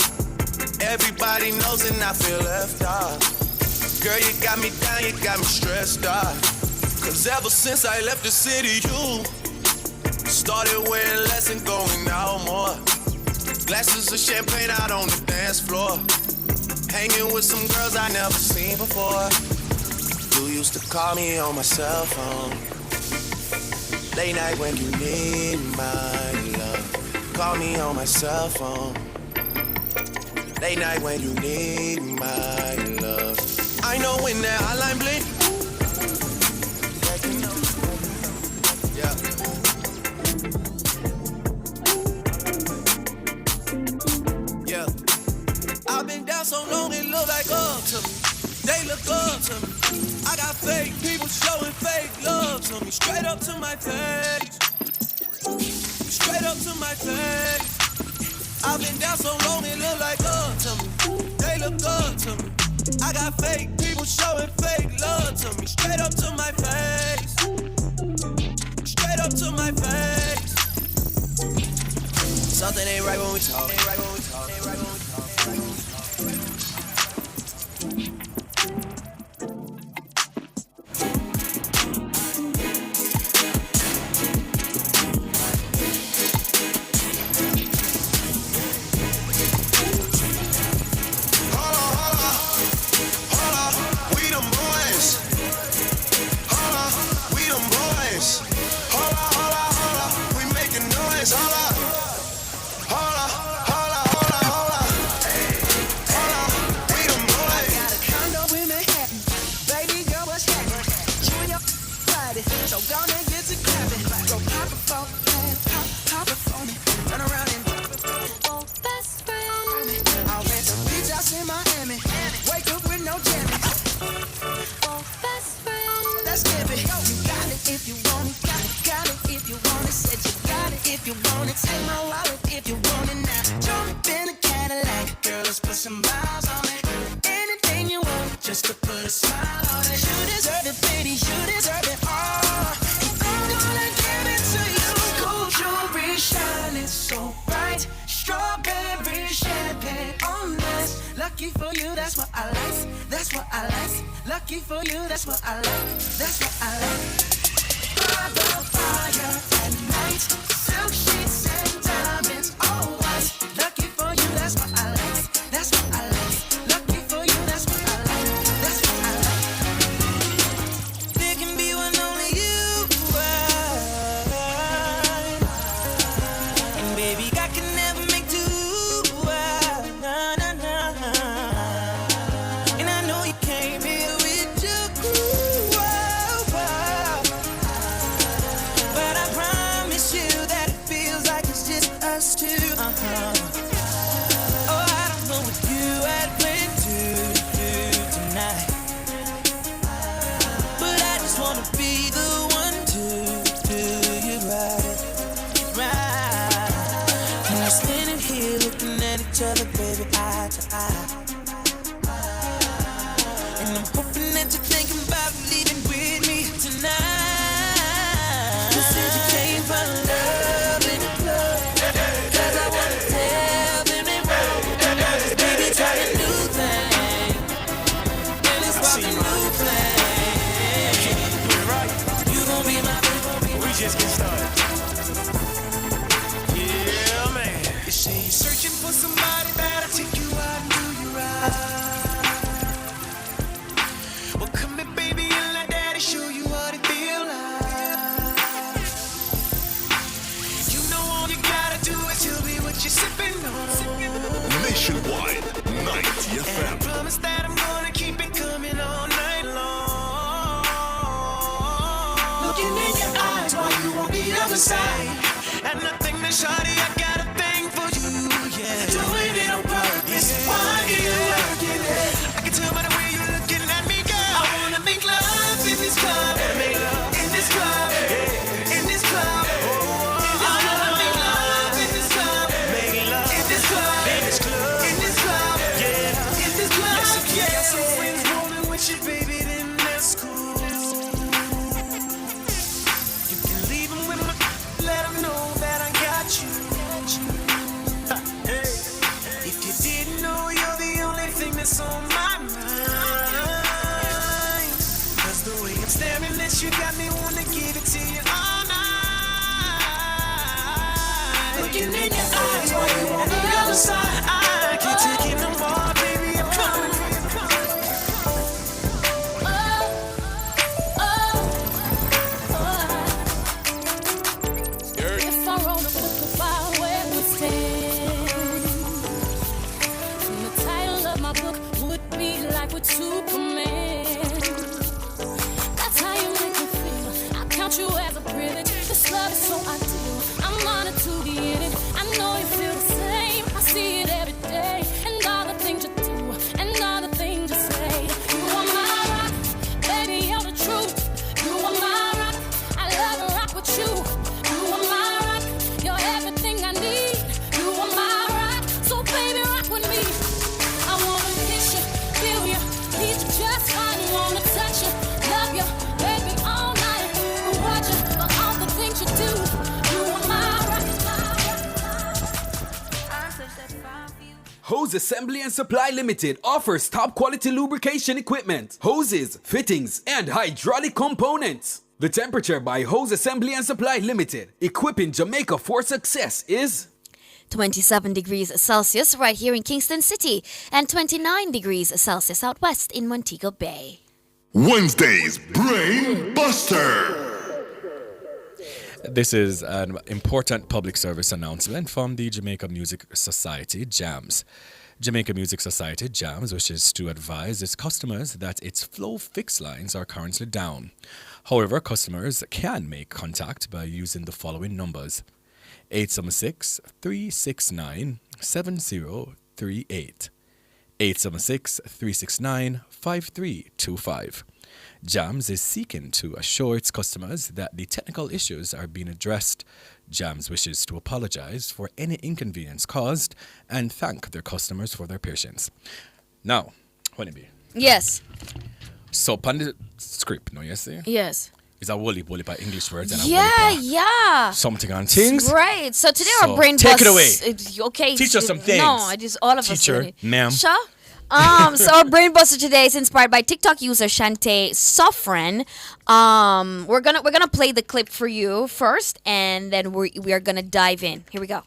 Everybody knows and I feel left out. Girl, you got me down, you got me stressed out. Cause ever since I left the city, you started wearing less and going out more. Glasses of champagne out on the dance floor, hanging with some girls I never seen before. You used to call me on my cell phone, late night when you need my love. Call me on my cell phone, late night when you need my love. I know when that hotline blink, yeah. Yeah. I've been down so long it look like up to me. They look up to me. I got fake people showing fake love to me. Straight up to my face, straight up to my face. I've been down so long it look like up to me. They look up to me. I got fake people showing fake love to me. Straight up to my face, straight up to my face. Something ain't right when we talk. Ain't right when we talk. Ain't right when we talk. So gonna get to clapping. Go pop it for me, pop it for me. Turn around and oh, best friend. I'll rent a beach house in Miami. Wake up with no jammies. Oh, best friend. Let's give it. You got it if you want it. Got it if you want it. Said you got it if you want it. Take my wallet if you want it now. Jump in a Cadillac, girl. Let's put some miles on it. Anything you want, just to put a smile on it. You deserve it, baby. You deserve it all. Shining so bright, strawberry champagne on us. Lucky for you, that's what I like. That's what I like. Lucky for you, that's what I like. That's what I like. By the fire at night, silk sheets and diamonds, all white. Lucky for you, that's what I like. That's what I like. Lucky for you, that's what I like. That's what I like. There can be one only you. Baby, I can never make two. Nah, nah, nah. And I know you came here with your crew. just get started. Yeah, man. You say you're searching for somebody that'll take you out and do you right. Well, come here, baby, and let daddy show you what it feel like. You know all you gotta do is tell me what you're sipping on. Nationwide 90 And I FM. promise that I'm gonna keep it coming all night long. Looking in your eyes while you on the other side. And I think that shawty, I got a thing for you, yeah. Doing it on purpose, why do you working it? I can tell by the way you're looking at me, girl. I wanna make love in this club, in this club, in this club. I wanna make love in this club, in this club, in this club, in this club, yeah, in this club. Yes, if you got some friends rolling with you, baby, then that's cool. You can leave them with my, let them know that I got you. Ha, hey. If you didn't know, you're the only thing that's on my mind. 'Cause the way I'm staring at you got me wanna give it to you all night. Looking in your eyes while you on the other side. I can't take it no more, baby, I'm coming for you. If I wrote a book about where we stand, and the title of my book would be like with Superman. That's how you make me feel. I count you as a privilege. This love is so ideal. I'm honored to be in it. I know you feel the same. I see it every day. And all the things you do, and all the things you say. You are my rock, baby, you're the truth. You are my rock, I love and rock with you. You are my rock, you're everything I need. You are my rock, so baby, rock with me. I wanna kiss you, feel you, need you just fine. Wanna touch you, love you, baby, all night. Watch you for all the things you do. You are my rock. Hose Assembly and Supply Limited offers top quality lubrication equipment, hoses, fittings, and hydraulic components. The temperature by Hose Assembly and Supply Limited, equipping Jamaica for success, is 27 degrees Celsius right here in Kingston City and 29 degrees Celsius out west in Montego Bay. Wednesday's Brain Buster. This is an important public service announcement from the Jamaica Music Society, JAMS. Jamaica Music Society, JAMS, wishes to advise its customers that its Flow fixed lines are currently down. However, customers can make contact by using the following numbers: 876-369-7038, 876-369-5325. JAMS is seeking to assure its customers that the technical issues are being addressed. JAMS wishes to apologize for any inconvenience caused and thank their customers for their patience. Now, Honeybee. Yes. So, on the script, no, you see? Yes. It's a whole heap of English words and Yeah. something on things. Right. So today our brain take bus. it away. Okay. Teach us some things. No, I just all of Teacher, us. ma'am. Sure. So our brain buster today is inspired by TikTok user Shantae Sofren. We're gonna play the clip for you first, and then we are gonna dive in. Here we go.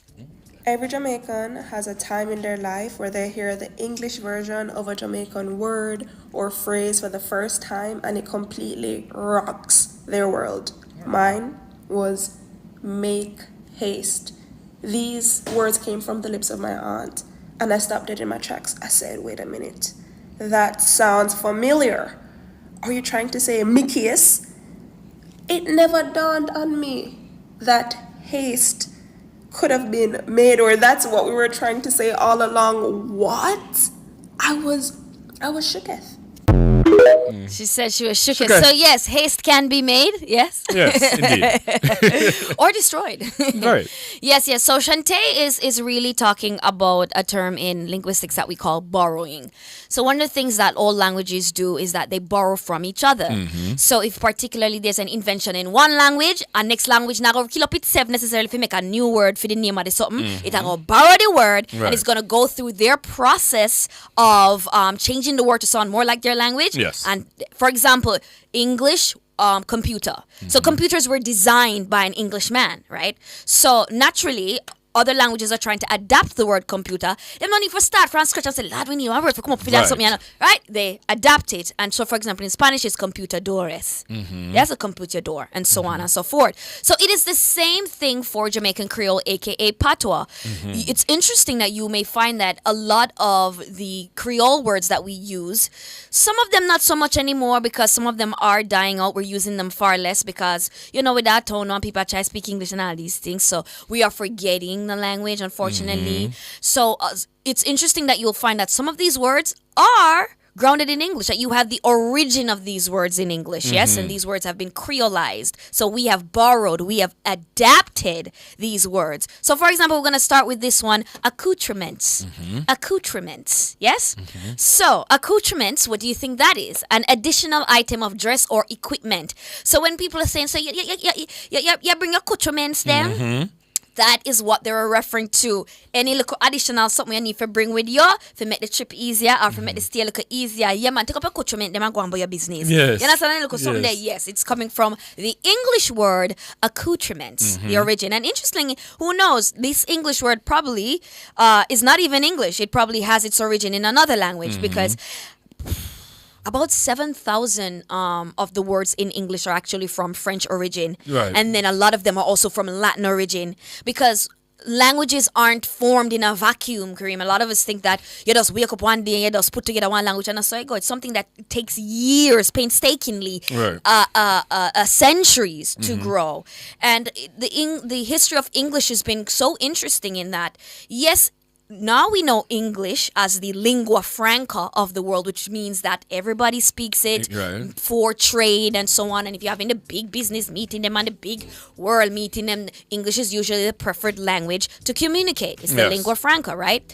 Every Jamaican has a time in their life where they hear the English version of a Jamaican word or phrase for the first time, and it completely rocks their world. Mine was make haste. These words came from the lips of my aunt, and I stopped dead in my tracks. I said, wait a minute, that sounds familiar. Are you trying to say Mickey's? It never dawned on me that haste could have been made, or that's what we were trying to say all along. What? I was shooketh. She said she was shooketh. So yes, haste can be made. Yes. Yes, indeed. Or destroyed. Right. Yes. So Shantae is really talking about a term in linguistics that we call borrowing. So one of the things that all languages do is that they borrow from each other. Mm-hmm. So if particularly there's an invention in one language, and next language not gonna kill up itself necessarily to make a new word for the name of the something, Mm-hmm. it's gonna borrow the word Right. and it's gonna go through their process of changing the word to sound more like their language. Yes. And for example, English computer. So computers were designed by an Englishman, right? So naturally, other languages are trying to adapt the word computer. They don't need to start from scratch and say, lad, we need one word to come up with that something, right? They adapt it. And so, for example, in Spanish, it's computadores. That's a computer door, and so on and so forth. So it is the same thing for Jamaican Creole, aka Patois. It's interesting that you may find that a lot of the Creole words that we use, some of them not so much anymore because some of them are dying out. We're using them far less because, with that tone on, people try to speak English and all these things. So we are forgetting the language, unfortunately. So it's interesting that you'll find that some of these words are grounded in English, that you have the origin of these words in English, yes, and these words have been creolized. So we have borrowed, we have adapted these words. So for example, we're going to start with this one, accoutrements. Accoutrements, yes? So accoutrements, what do you think that is? An additional item of dress or equipment. So when people are saying, so you bring accoutrements then? That is what they were referring to. Any little additional something you need to bring with you to make the trip easier or to make the stay a little easier. Yeah, man, take up a accoutrement, them and go on about your business. Yes. You understand? Look something there. Yes, it's coming from the English word accoutrements, the origin. And interestingly, who knows? This English word probably is not even English. It probably has its origin in another language because about 7,000 of the words in English are actually from French origin. Right. And then a lot of them are also from Latin origin because languages aren't formed in a vacuum, Kareem. A lot of us think that you just wake up one day and you just put together one language and so you go. It's something that takes years, painstakingly, centuries to grow. And the history of English has been so interesting in that, yes, now we know English as the lingua franca of the world, which means that everybody speaks it for trade and so on. And if you're having a big business meeting them and a big world meeting them, English is usually the preferred language to communicate. It's the lingua franca, right?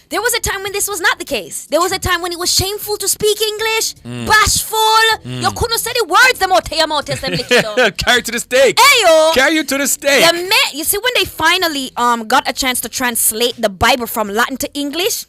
There was a time when this was not the case. There was a time when it was shameful to speak English, bashful. You couldn't say the words them out your mouth. Carry to the stake. Ayo. Carry you to the stake. You see, when they finally got a chance to translate the Bible from Latin to English,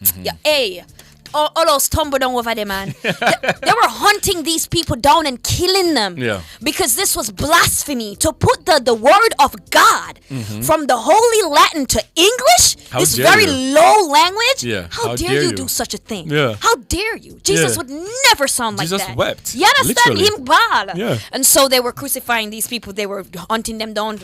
all those tumbled down over there, man. They were hunting these people down and killing them. Because this was blasphemy. To put the word of God from the Holy Latin to English, this very low language, how dare you do such a thing? How dare you? Jesus would never sound like that. Jesus wept. You understand? Literally. Him bad. And so they were crucifying these people. They were hunting them down,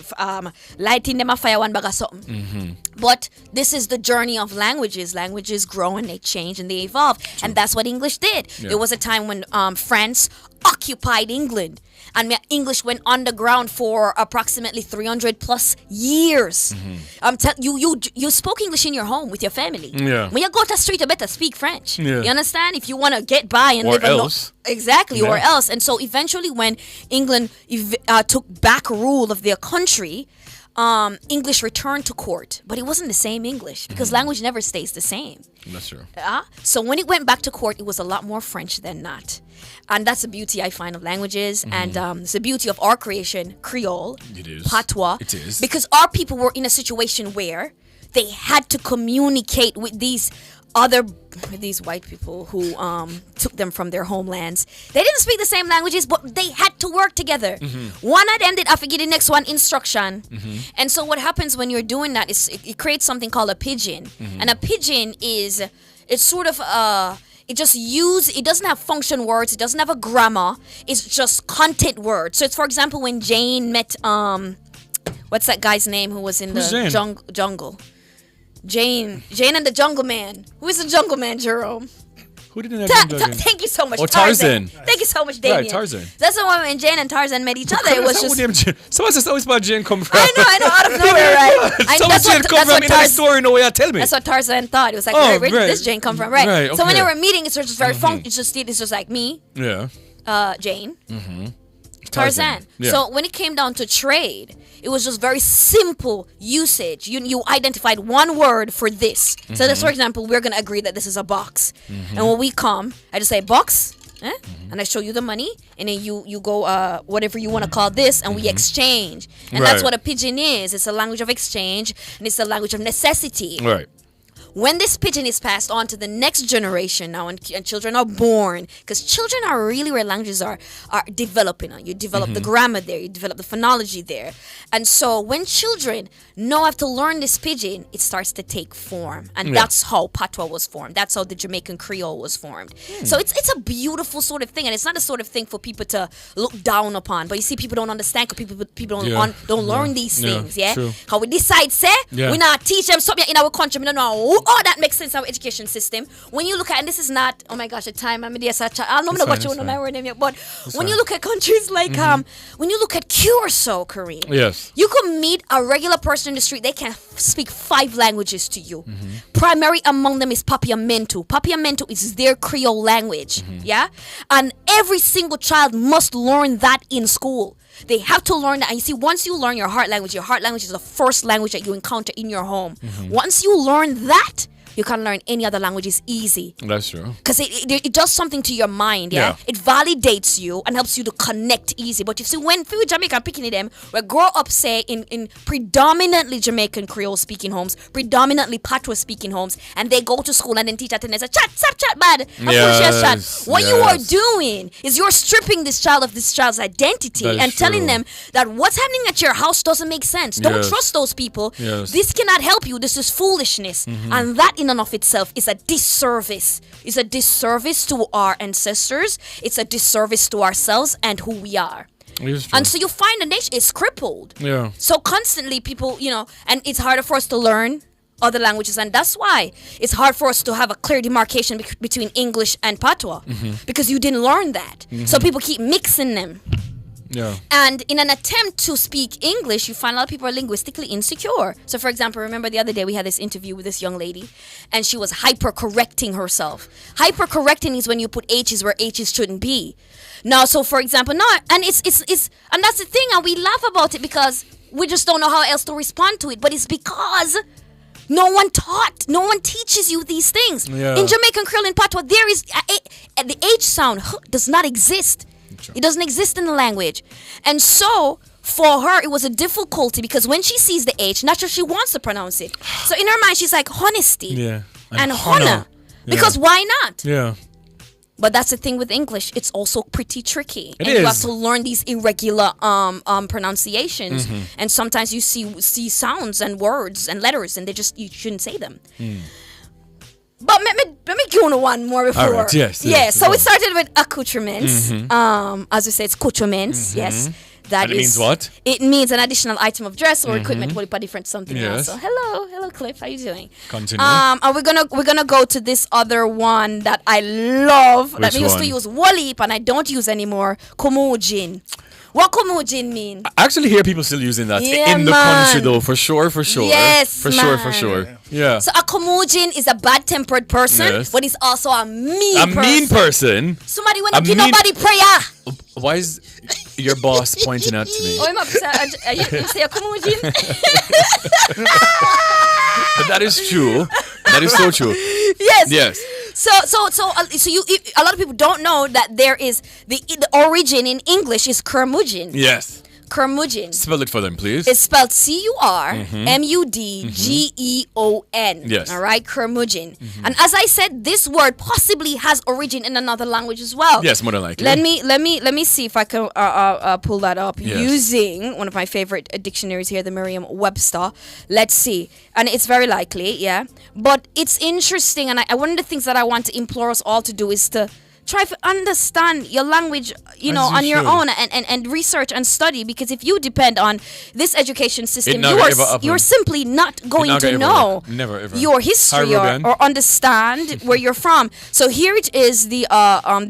lighting them a fire, one bag of something. But this is the journey of languages. Languages grow and they change and they evolve. And that's what English did. There was a time when France occupied England. And English went underground for approximately 300 plus years. You spoke English in your home with your family. When you go to the street, you better speak French. You understand? If you want to get by and live else. Exactly, or else. And so eventually when England took back rule of their country, English returned to court, but it wasn't the same English because language never stays the same. That's true. So when it went back to court, it was a lot more French than not. And that's the beauty I find of languages, and it's the beauty of our creation, Creole, Patois. It is. Because our people were in a situation where they had to communicate with these white people who took them from their homelands. They didn't speak the same languages, but they had to work together. One of them did have to give the next one instruction. And so what happens when you're doing that is it creates something called a pidgin. And a pidgin it's sort of it doesn't have function words, it doesn't have a grammar, it's just content words. So it's, for example, when Jane met what's that guy's name who was in the jungle? Jane and the Jungle Man. Who is the Jungle Man, Jerome? Who didn't have Jungle? Thank you so much, Tarzan. Thank you so much, Damien. Right, Tarzan. That's the one when Jane and Tarzan met each other. It was just... Someone says always about Jane come from. I know, out of nowhere, right? That's Jane come from in the story, no way you tell me. That's what Tarzan thought. It was like, where did this Jane come from, right? So when they were meeting, it's just very fun. It's just like me, Jane, Tarzan. So when it came down to trade, it was just very simple usage. You identified one word for this. So that's, for example, we're going to agree that this is a box. And when we come, I just say box, and I show you the money, and then you go whatever you want to call this, and we exchange. And that's what a pidgin is. It's a language of exchange, and it's a language of necessity. Right. when this pidgin is passed on to the next generation now, and children are born, because children are really where languages are developing. You develop the grammar there, you develop the phonology there, and so when children know have to learn this pidgin, it starts to take form, and that's how Patois was formed. That's how the Jamaican Creole was formed. So it's a beautiful sort of thing, and it's not a sort of thing for people to look down upon. But you see, people don't understand because people don't learn these things. True. How we decide, we not teach them something in our country. We don't know how that makes sense in our education system. When you look at, and this is not, oh my gosh, the time I'm not what you know my word name, but when you look at countries like when you look at Curacao, Kareem, you could meet a regular person in the street. They can speak 5 languages to you. Primary among them is Papiamento. Papiamento is their Creole language, and every single child must learn that in school. They have to learn that. And you see, once you learn your heart language is the first language that you encounter in your home. Once you learn that, you can learn any other languages easy. That's true. Because it does something to your mind, It validates you and helps you to connect easy. But you see, when people Jamaican picking them, we grow up, say, in predominantly Jamaican Creole speaking homes, predominantly Patois speaking homes, and they go to school and then teach at and they say, chat, bad. What you are doing is you're stripping this child of this child's identity and telling them that what's happening at your house doesn't make sense. Don't trust those people. This cannot help you. This is foolishness. And that in and of itself is a disservice. It's a disservice to our ancestors. It's a disservice to ourselves and who we are. And so you find the nation is crippled. So constantly people, and it's harder for us to learn other languages, and that's why it's hard for us to have a clear demarcation between English and Patois, because you didn't learn that. So people keep mixing them. And in an attempt to speak English, you find a lot of people are linguistically insecure. So, for example, remember the other day we had this interview with this young lady, and she was hyper-correcting herself. Hyper-correcting is when you put H's where H's shouldn't be. Now, so for example, and it's and that's the thing, and we laugh about it because we just don't know how else to respond to it. But it's because no one teaches you these things. In Jamaican Creole and Patois, there is the H sound does not exist. It doesn't exist in the language. And so for her it was a difficulty because when she sees the H, naturally she wants to pronounce it. So in her mind she's like honesty and honor. Because why not? But that's the thing with English, it's also pretty tricky. You have to learn these irregular pronunciations. And sometimes you see sounds and words and letters and you shouldn't say them. But let me give you one more before. All right, yes. So it started with accoutrements. As we say, it's accoutrements. Yes. That means what? It means an additional item of dress or equipment for a different something else. So hello, Cliff. How you doing? Continue. And we're gonna go to this other one that I love. That we used to use Wallip and I don't use anymore. Komojin. What Komojin mean? I actually hear people still using that in the country though, for sure. Yes, for sure. Yeah. So a Komojin is a bad-tempered person, but he's also a mean person. Somebody wanna give nobody prayer. Why is your boss pointing at me? Oh, you say a Komojin? But that is true. That is so true. Yes. So a lot of people don't know that there is the origin in English is Curmudgeon. Yes. Curmudgeon. Spell it for them, please. It's spelled Curmudgeon. Yes. All right, Curmudgeon. And as I said, this word possibly has origin in another language as well. Yes, more than likely. Let me see if I can pull that up using one of my favorite dictionaries here, the Merriam-Webster. Let's see, and it's very likely, But it's interesting, and one of the things that I want to implore us all to do is to try to understand your language, on your own and research and study, because if you depend on this education system, you're simply not going to know your history or understand where you're from. So here it is, the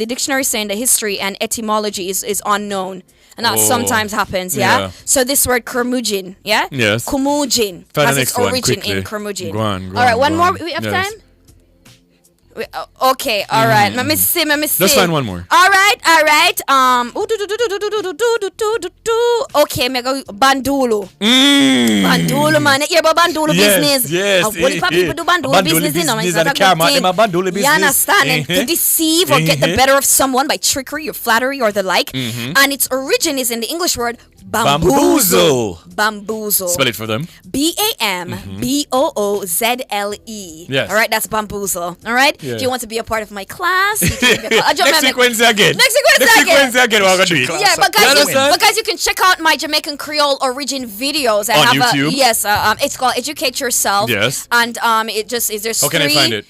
dictionary saying the history and etymology is unknown. And that sometimes happens, So this word Curmudgeon, Yes. Kumujin has its origin in Curmudgeon. Go on. All right, one more. We have time? Okay, all right. Let me see. Let's find one more. All right. Okay, me go Bandulu. Bandulu, man. You hear about Bandulu business? Yes. What if people do Bandulu business? It's not a good thing. You understand? And to deceive or get the better of someone by trickery or flattery or the like. And its origin is in the English word Bamboozle. Bamboozle. Spell it for them. BAMBOOZLE. Yes. All right, that's bamboozle. All right. Yeah. If you want to be a part of my class, you can be a Next week Wednesday again. Next week Wednesday again. We're gonna do it. Yeah, but guys, you can check out my Jamaican Creole origin videos. I On have YouTube? Yes, it's called Educate Yourself. Yes. And it just is there's How can I find it?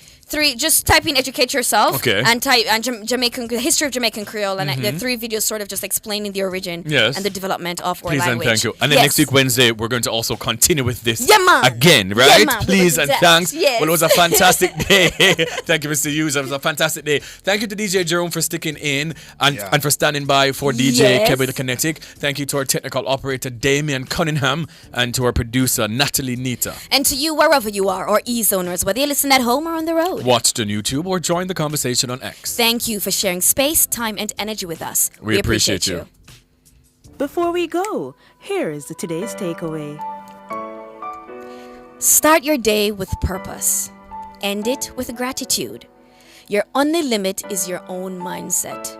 Just type in Educate Yourself. Okay. And type Jamaican history of Jamaican Creole, and the 3 videos sort of just explaining the origin Yes. and the development of our Please language. and thank you. And then next week Wednesday, we're going to also continue with this again, right? Yeah, man. Please and thanks. Yes. Well, it was a fantastic day. Thank you, Mr. Hughes. It was a fantastic day. Thank you to DJ Jerome for sticking in and for standing by for DJ Kevin the Kinetic. Thank you to our technical operator Damian Cunningham and to our producer Natalie Nita. And to you, wherever you are, or e-zoners, whether you listen at home or on the road. Watch on YouTube or join the conversation on X. Thank you for sharing space, time, and energy with us. We appreciate you. Before we go, here is today's takeaway. Start your day with purpose. End it with gratitude. Your only limit is your own mindset.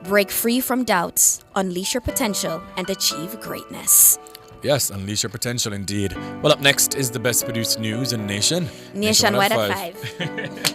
Break free from doubts, unleash your potential, and achieve greatness. Yes, unleash your potential indeed. Well, up next is the best produced news in the nation. Nationwide at 5.